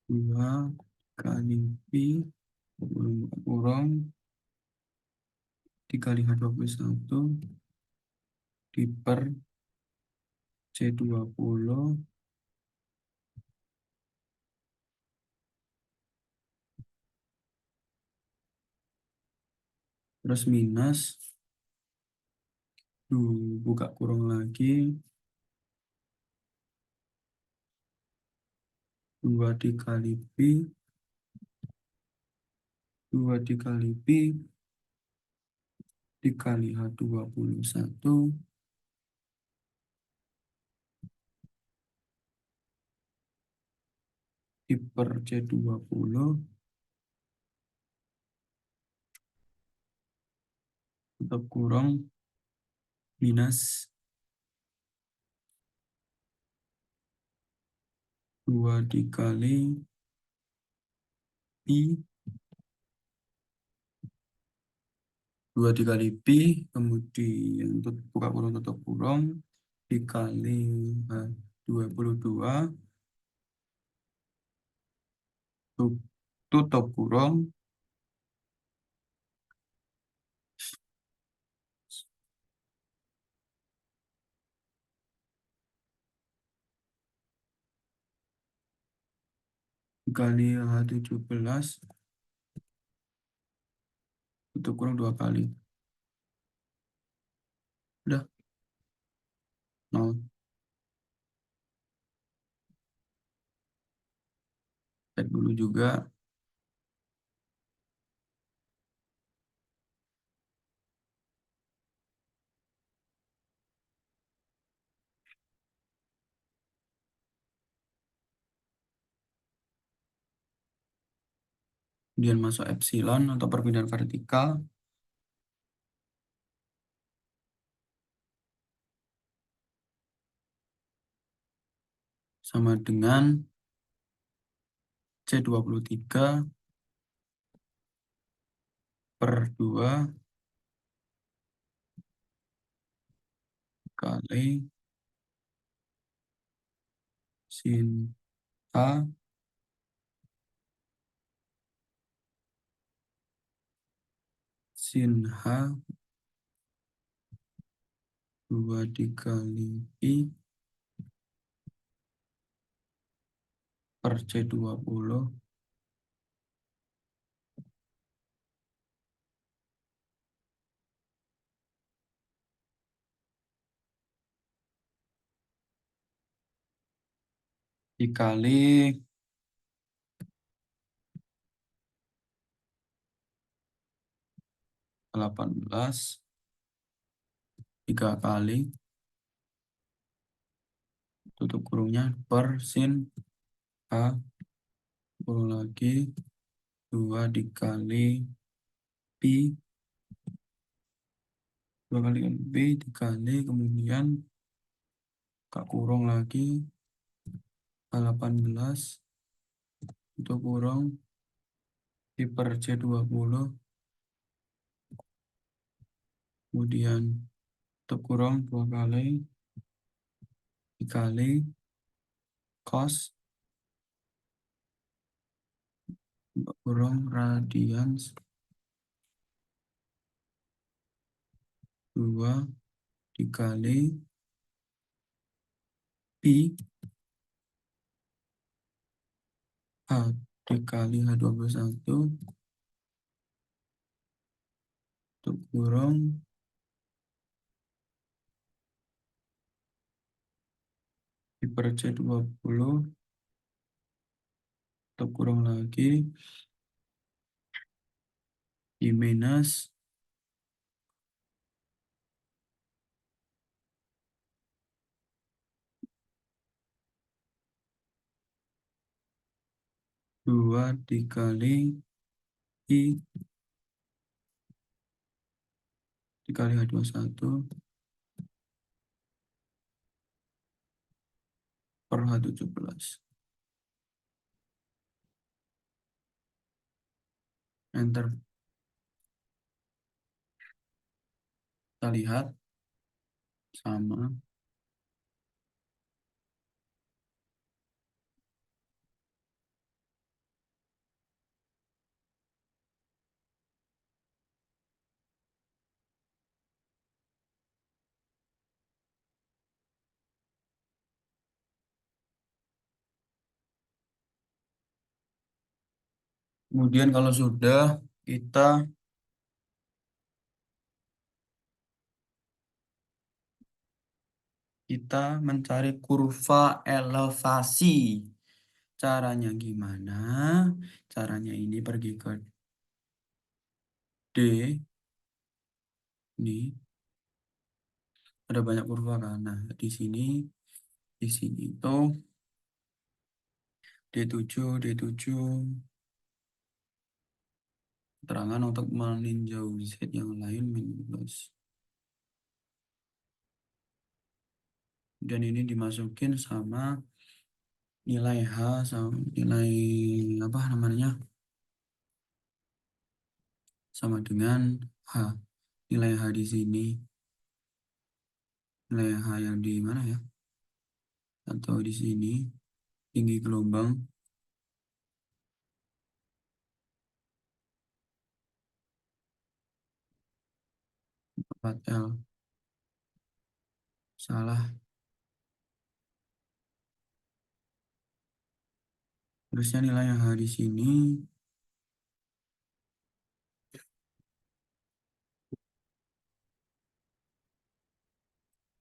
2 kali Pi, kurung kurung, dikali H21, diper C20, terus minus, buka kurung lagi, 2 dikali Pi, 2 dikali Pi, dikali H21, diper C20, tutup kurung, minus 2 dikali Pi, 2 dikali Pi, kemudian buka kurung tutup kurung, dikali 22, tutup kurung, dikali H17, tutup kurung 2 kali. Udah, 0. Cek dulu juga. Kemudian masuk epsilon atau perpindahan vertikal. Sama dengan C23 per 2 kali sin H sin H 2 dikali Pi per C20 dikali 18, 3 kali, tutup kurungnya, per sin H, kurung lagi, 2 dikali Pi, 2 kali Pi, dikali, kemudian Kak kurung lagi, 18, tutup kurung, di per C20, kemudian tutup kurung 2 kali, dikali cos, tutup kurung radians 2 dikali Pi H dikali H21, tutup kurung, di per C20, tutup kurung lagi, di minus 2 dikali I dikali H21 per H17. Enter. Kita lihat sama. Kemudian kalau sudah, kita kita mencari kurva elevasi. Caranya gimana? Caranya ini pergi ke D, ini ada banyak kurva kan. Nah, di sini itu D7, keterangan untuk meninjau Z yang lain minus. Dan ini dimasukin sama nilai H sama nilai apa namanya? Sama dengan H. Nilai H di sini, nilai H yang di mana ya? Atau di sini, tinggi gelombang 4L. Salah. Terusnya nilai H di sini,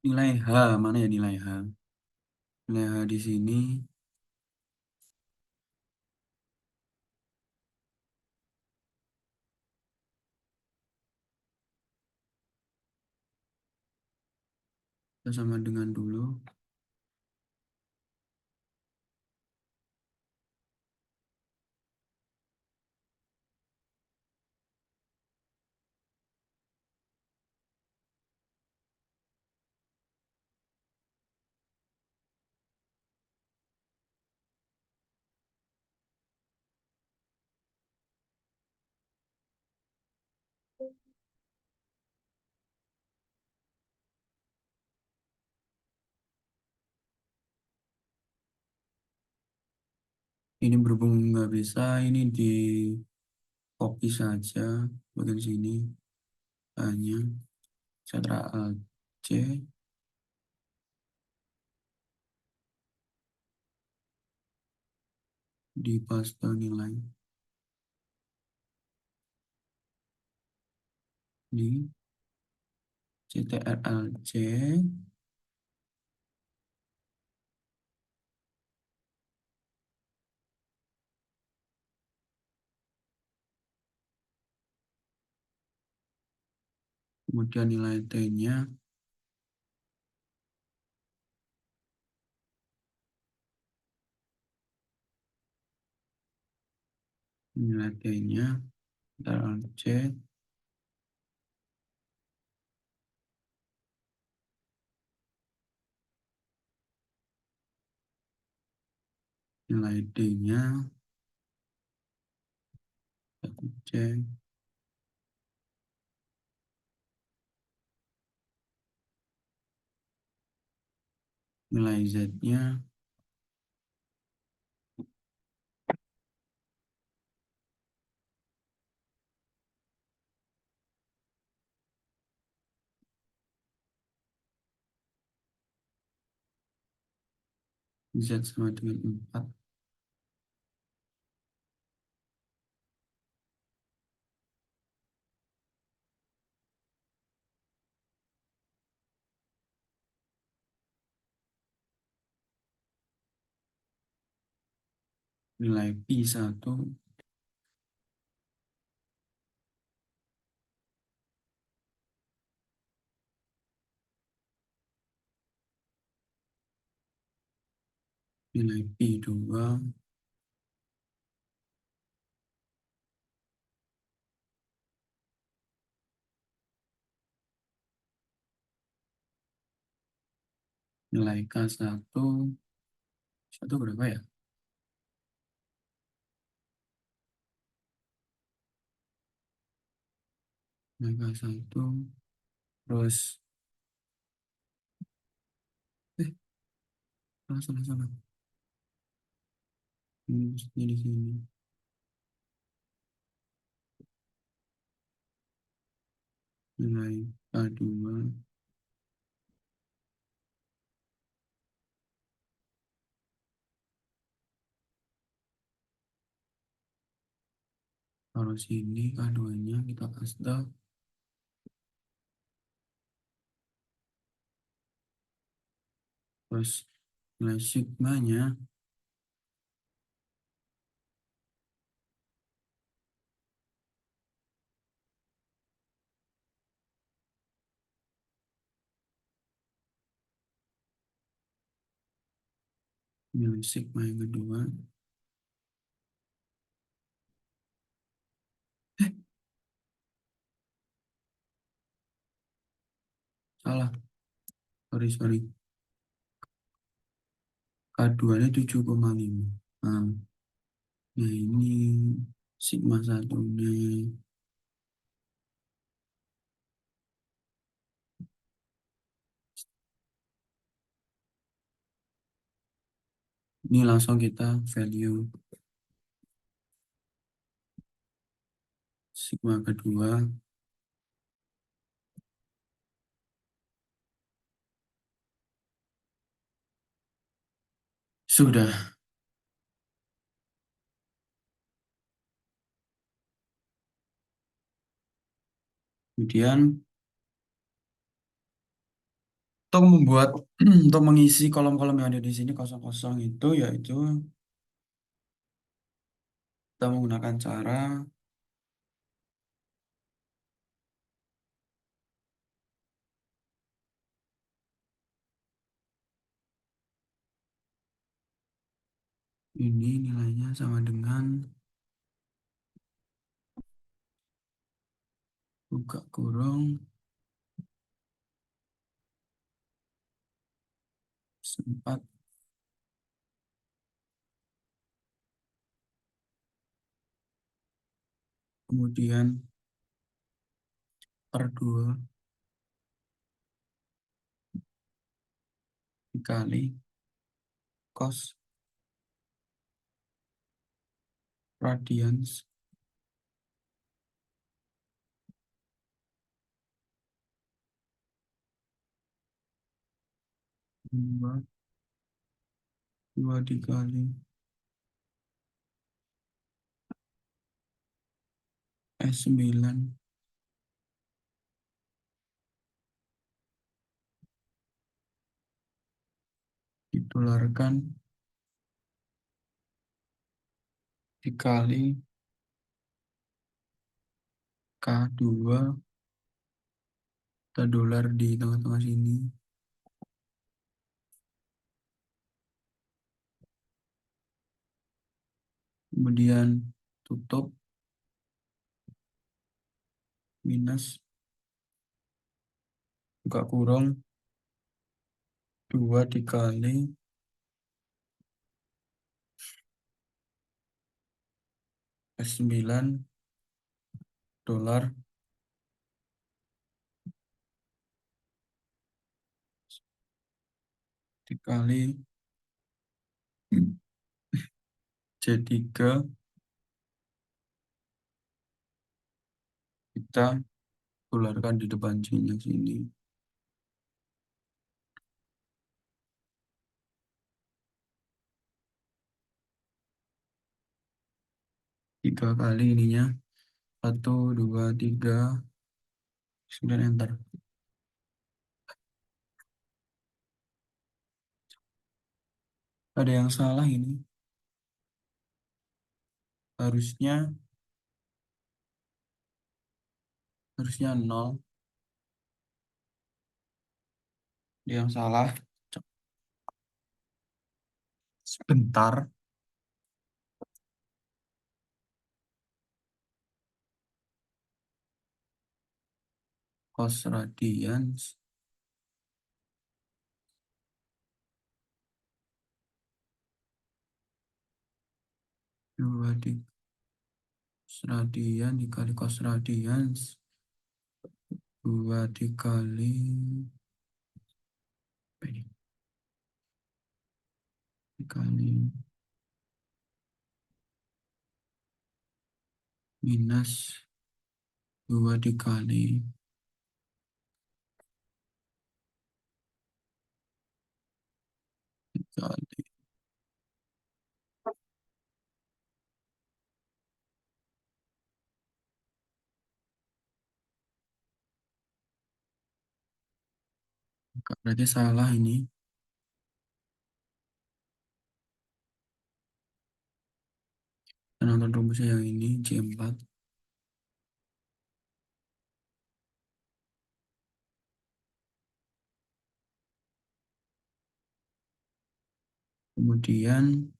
nilai H, mana ya nilai H? Nilai H di sini, kita sama dengan dulu. Ini berhubung nggak bisa, ini di copy saja bagian sini. Hanya Ctrl C, di paste nilai. Di Ctrl C, kemudian nilai T-nya, nilai T-nya, Ctrl C, nilai D-nya, C, nilai Z-nya, Z sama dengan 4. Nilai Pi 1, nilai Pi 2, nilai K1 berapa ya? Nilai K1, terus, eh, salah. Ini maksudnya di sini. Nilai K2, Taruh sini K2-nya kita kasta. Terus nilai sigmanya nilai sigma yang kedua. Eh, salah. Sorry, sorry. K2-nya 7,5. Nah, nah ini sigma satunya. Ini langsung kita value sigma kedua. Sudah. Kemudian untuk membuat untuk mengisi kolom-kolom yang ada di sini kosong-kosong itu yaitu kita menggunakan cara ini nilainya sama dengan buka kurung 4 kemudian per 2 dikali cos radians 2 2 dikali S9 ditularkan dikali K2 kita dolar di tengah-tengah sini kemudian tutup minus buka kurung 2 dikali S9 dolar dikali C3 kita tularkan di depan C-nya sini 3 kali ininya 1 2 3 kemudian enter. Ada yang salah ini. Harusnya harusnya 0. Ada yang salah. Sebentar. Cos radians 2 di cos radian dikali cos radians 2 dikali apa ini? Dikali minus 2 dikali Berarti salah ini. Dan nonton rumusnya yang ini, C4. Kemudian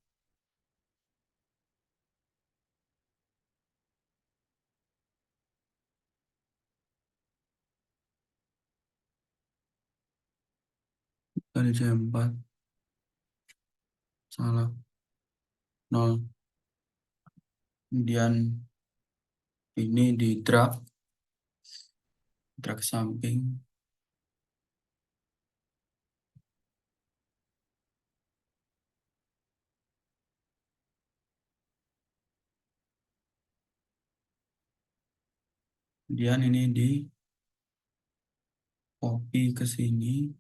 kali C4. Salah. Nol. Kemudian ini di drag. Drag ke samping. Kemudian ini di copy ke sini.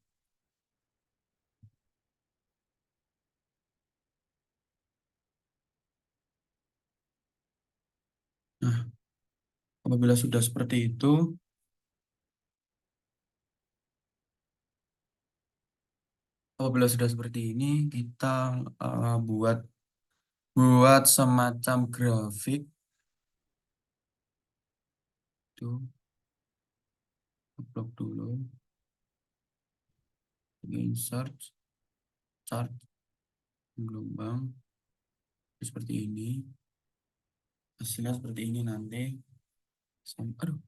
Nah, apabila sudah seperti itu, apabila sudah seperti ini, kita buat buat semacam grafik tuh, upload dulu, insert, chart, gelombang, seperti ini, hasilnya seperti ini nanti, aduh,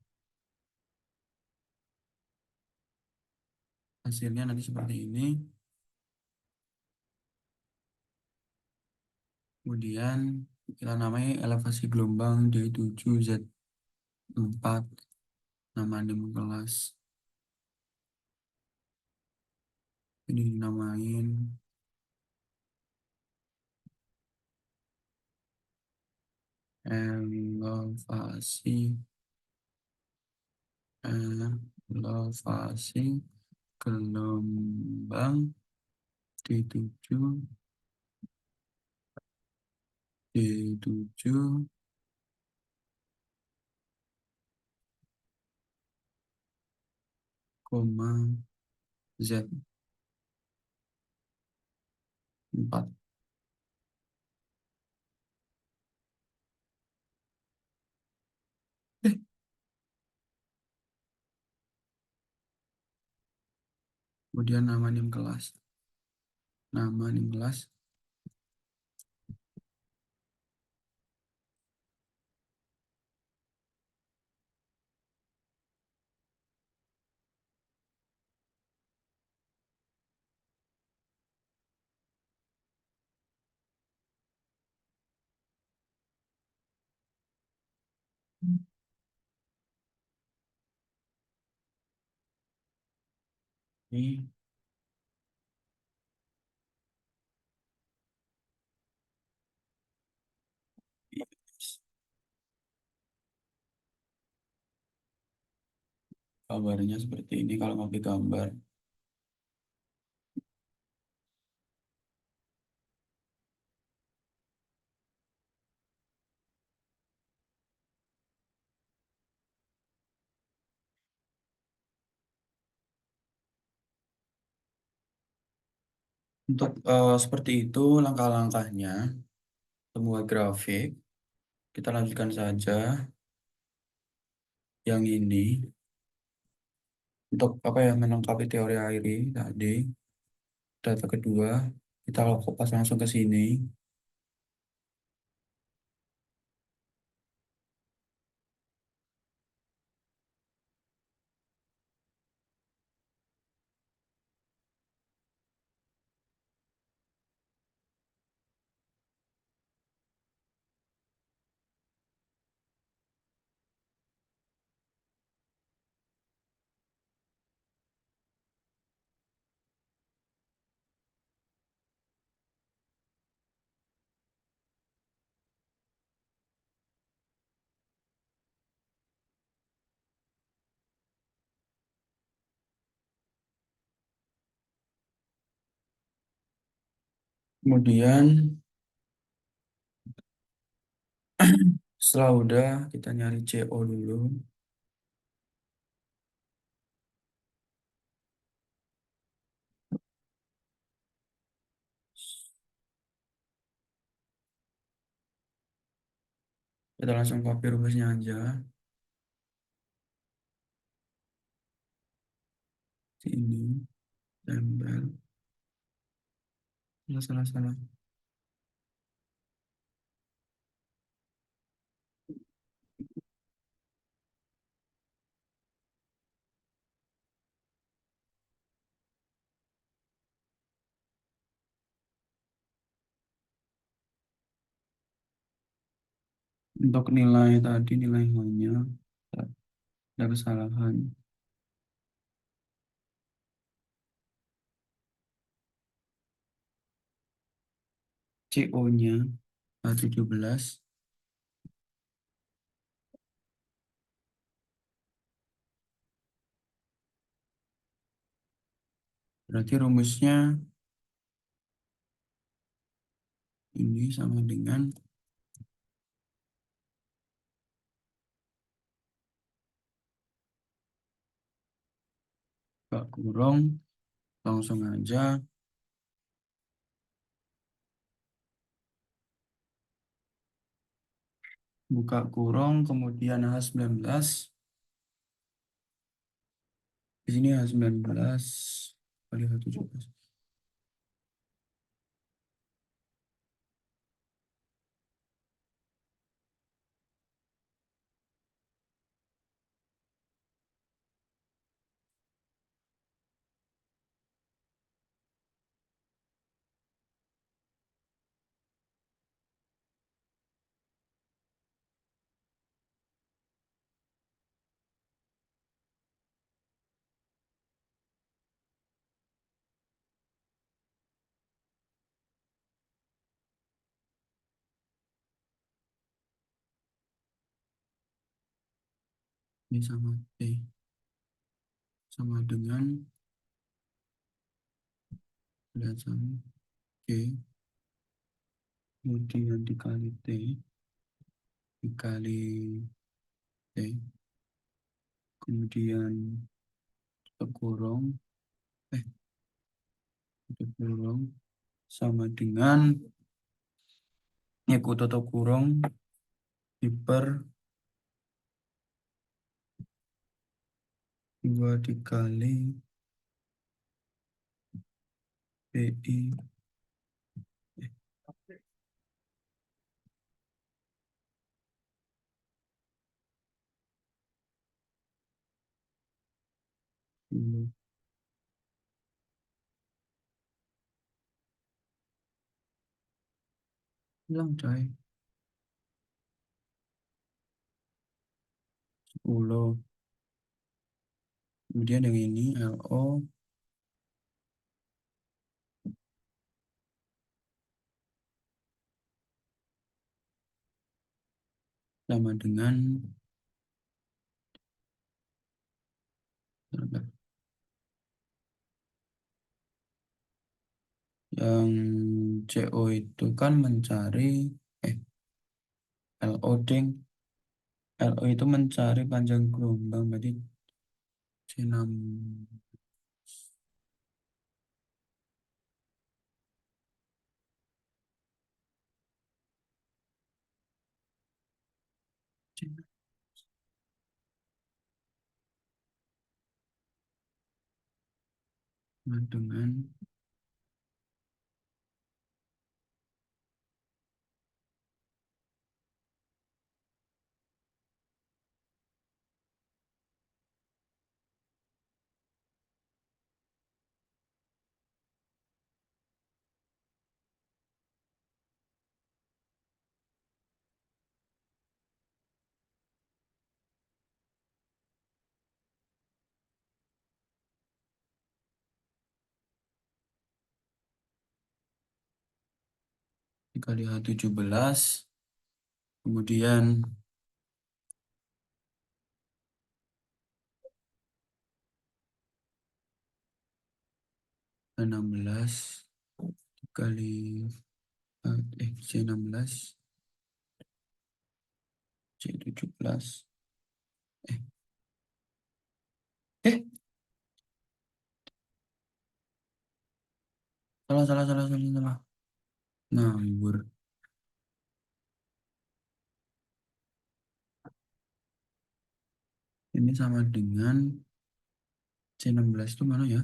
hasilnya nanti seperti ini, kemudian kita namai elevasi gelombang D7 Z4, nama nim kelas, ini dinamain elevasi elevasi gelombang D7 D7 koma Z4. Kemudian nama nim kelas, ini gambarnya seperti ini kalau mau gambar. Untuk seperti itu langkah-langkahnya, semua grafik. Kita lanjutkan saja yang ini. Untuk apa ya, melengkapi teori AIRI tadi, data kedua, kita kopas langsung ke sini. Kemudian setelah udah, kita nyari CO dulu. Kita langsung copy rumusnya aja. Sini, tempel. Salah, salah, salah. Untuk nilai tadi, nilai hanya ada kesalahan. CO-nya 17. Berarti rumusnya ini sama dengan gak kurung, langsung aja buka kurung, kemudian H19. Di sini H19 kali H17. Ini sama T sama dengan belasan G, kemudian dikali T, dikali T, kemudian kurung, eh, kurung sama dengan kutu atau kurung diper 2 dikali BI, eh, dulu. Hilang coy. 10. Kemudian yang ini LO sama dengan berapa? Yang CO itu kan mencari eh LO ding. LO itu mencari panjang gelombang, berarti C6, C6 sama dengan dikali H17, kemudian 16 dikali C16, C17, eh eh salah, salah, salah, salah, salah, nganggur. Ini sama dengan C16 itu mana ya?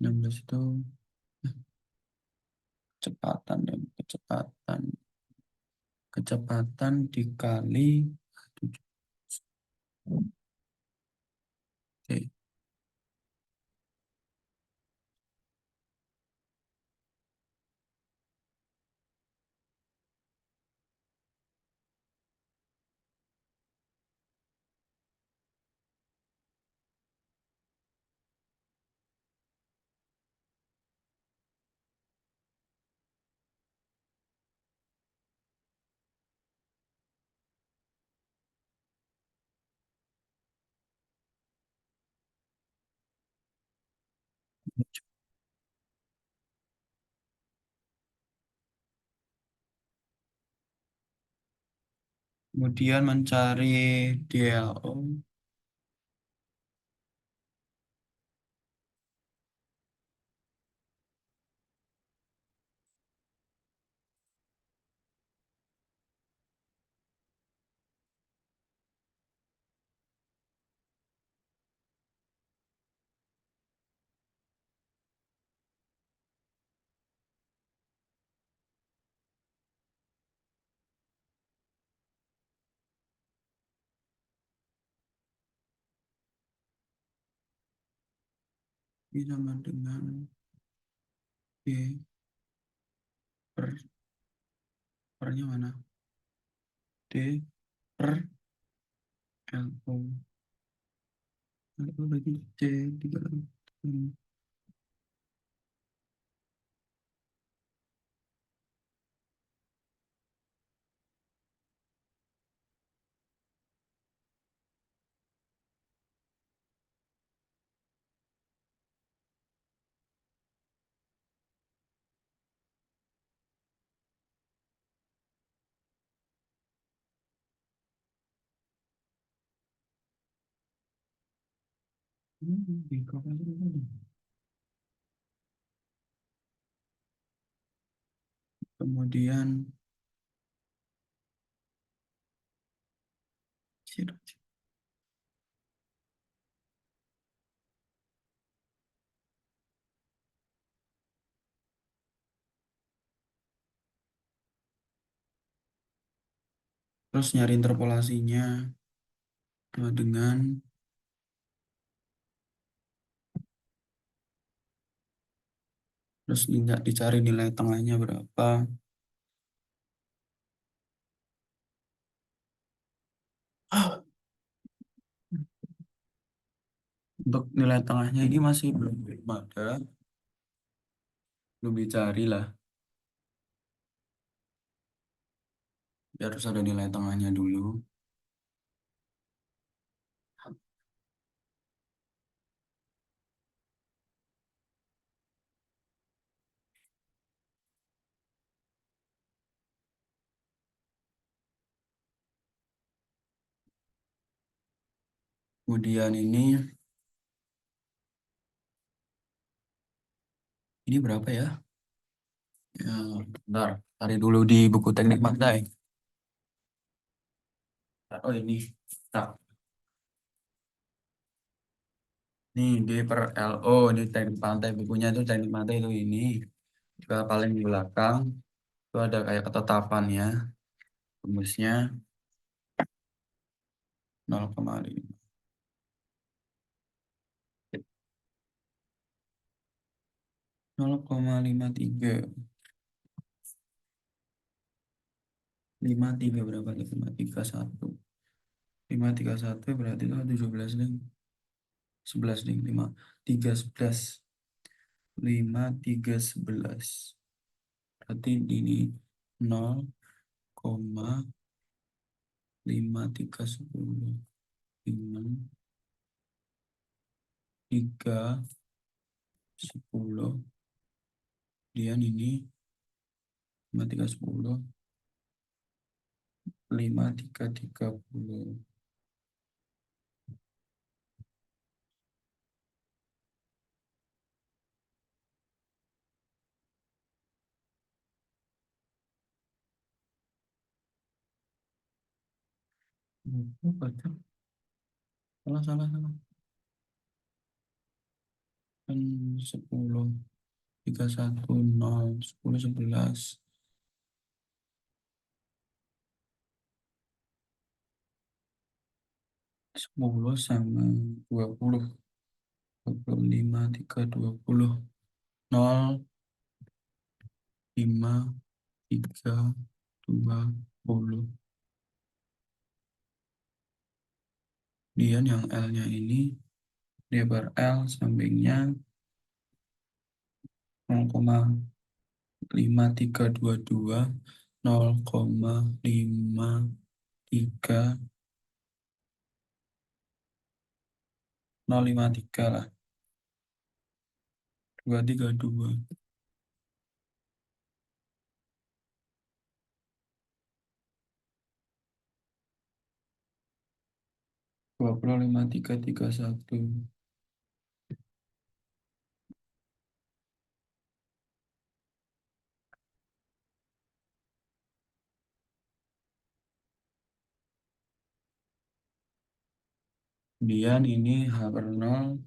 16 itu kecepatan ya, kecepatan. Kecepatan dikali 7. Oke, kemudian mencari DLO. Ini sama dengan B per, pernya mana? D per LO. LO berarti C 36. Dikalkulasi dulu. Kemudian terus nyari interpolasinya sama dengan terus nggak dicari nilai tengahnya berapa. Untuk nilai tengahnya ini masih belum ada, belum dicari lah. Biar harus ada nilai tengahnya dulu. Kemudian ini berapa ya? Ya, bentar, cari dulu di buku teknik pantai. Oh ini, tak. Nih D per LO, ini teknik pantai. Bukunya itu teknik pantai itu ini. Juga paling di belakang, itu ada kayak ketetapannya. Rumusnya 0,5. 0,53. 53 berapa? 531. 531 berarti itu 17 nih. 11 nih. 5, 3, 11. 5, 3, 11. Berarti ini 0,5310. 5, 3, 10. Kemudian ini 5, 3, 10. 5, 3, 30. Baca. Salah, salah, salah. Kan 10, 31, 0, 10, 11. 10 sama 20. 25, 3, 20. 0, 5, 3, 20. Kemudian yang L-nya ini, lebar L sampingnya 0,5322, 0,53, 0,53 lah, 232. 20,5331. Kemudian ini H per 0.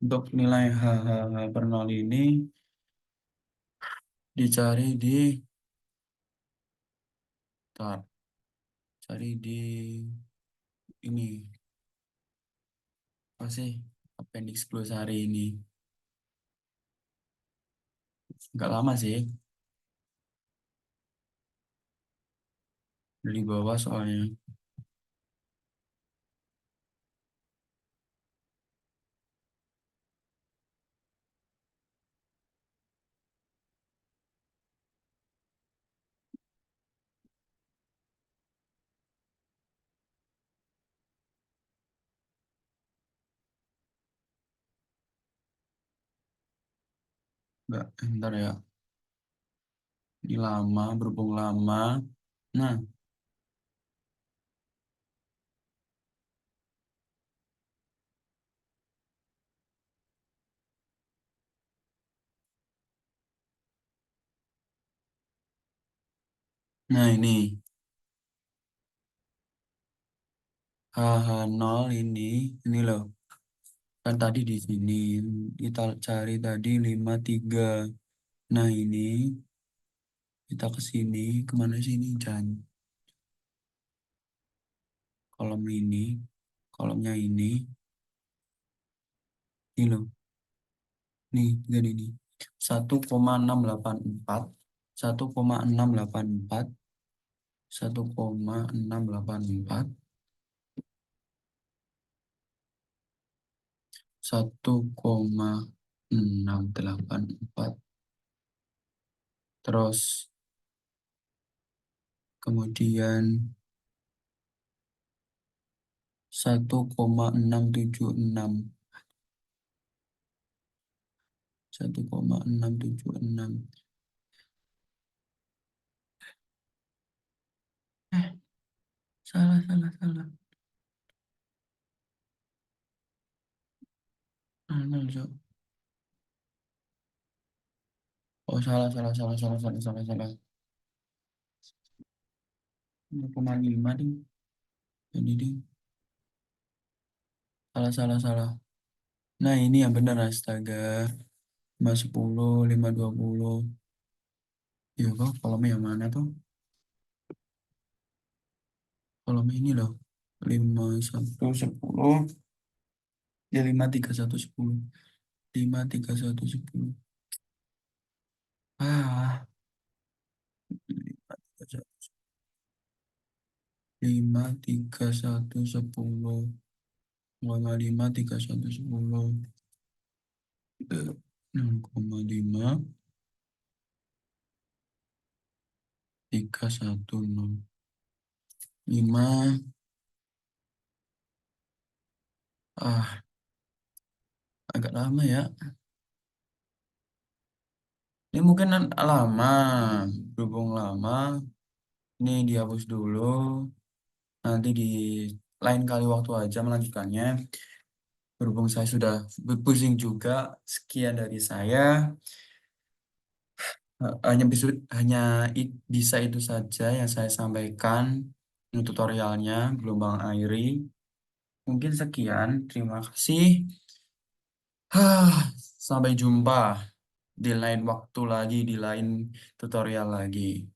Untuk nilai H per 0 ini dicari di, tar, cari di ini, apa sih, appendix glosary ini. Nggak lama sih, dari bawah soalnya. Nggak, bentar ya. Ini lama, berhubung lama. Nah, nah HH 0 ini loh. Kan tadi di sini kita cari tadi 53. Nah, ini kita ke sini, kemana sini? Jangan kolom ini, kolomnya ini loh. Nih, jadi ini 1,684, 1,684, 1,684, 1,684. Terus kemudian 1,676, 1,676. Eh, salah, salah, salah. Nol, Cok. Oh, salah, salah, salah, salah, salah, salah, salah. 0,5 ding. Jadi ding. Salah, salah, salah. Nah, ini yang benar, astaga. 510, 520. Ya, kok kolomnya yang mana tuh? Kolomnya ini loh. 5110. Ya, 53110. 53110. Ah, 53110. 0,53110. 0,5 310. 5. Ah, agak lama ya. Ini mungkin lama. Berhubung lama. Ini dihapus dulu. Nanti di lain kali waktu aja melanjutkannya. berhubung saya sudah pusing juga, sekian dari saya. Hanya bisa itu saja yang saya sampaikan untuk tutorialnya gelombang airi. Mungkin sekian, terima kasih. Sampai jumpa di lain waktu lagi, di lain tutorial lagi.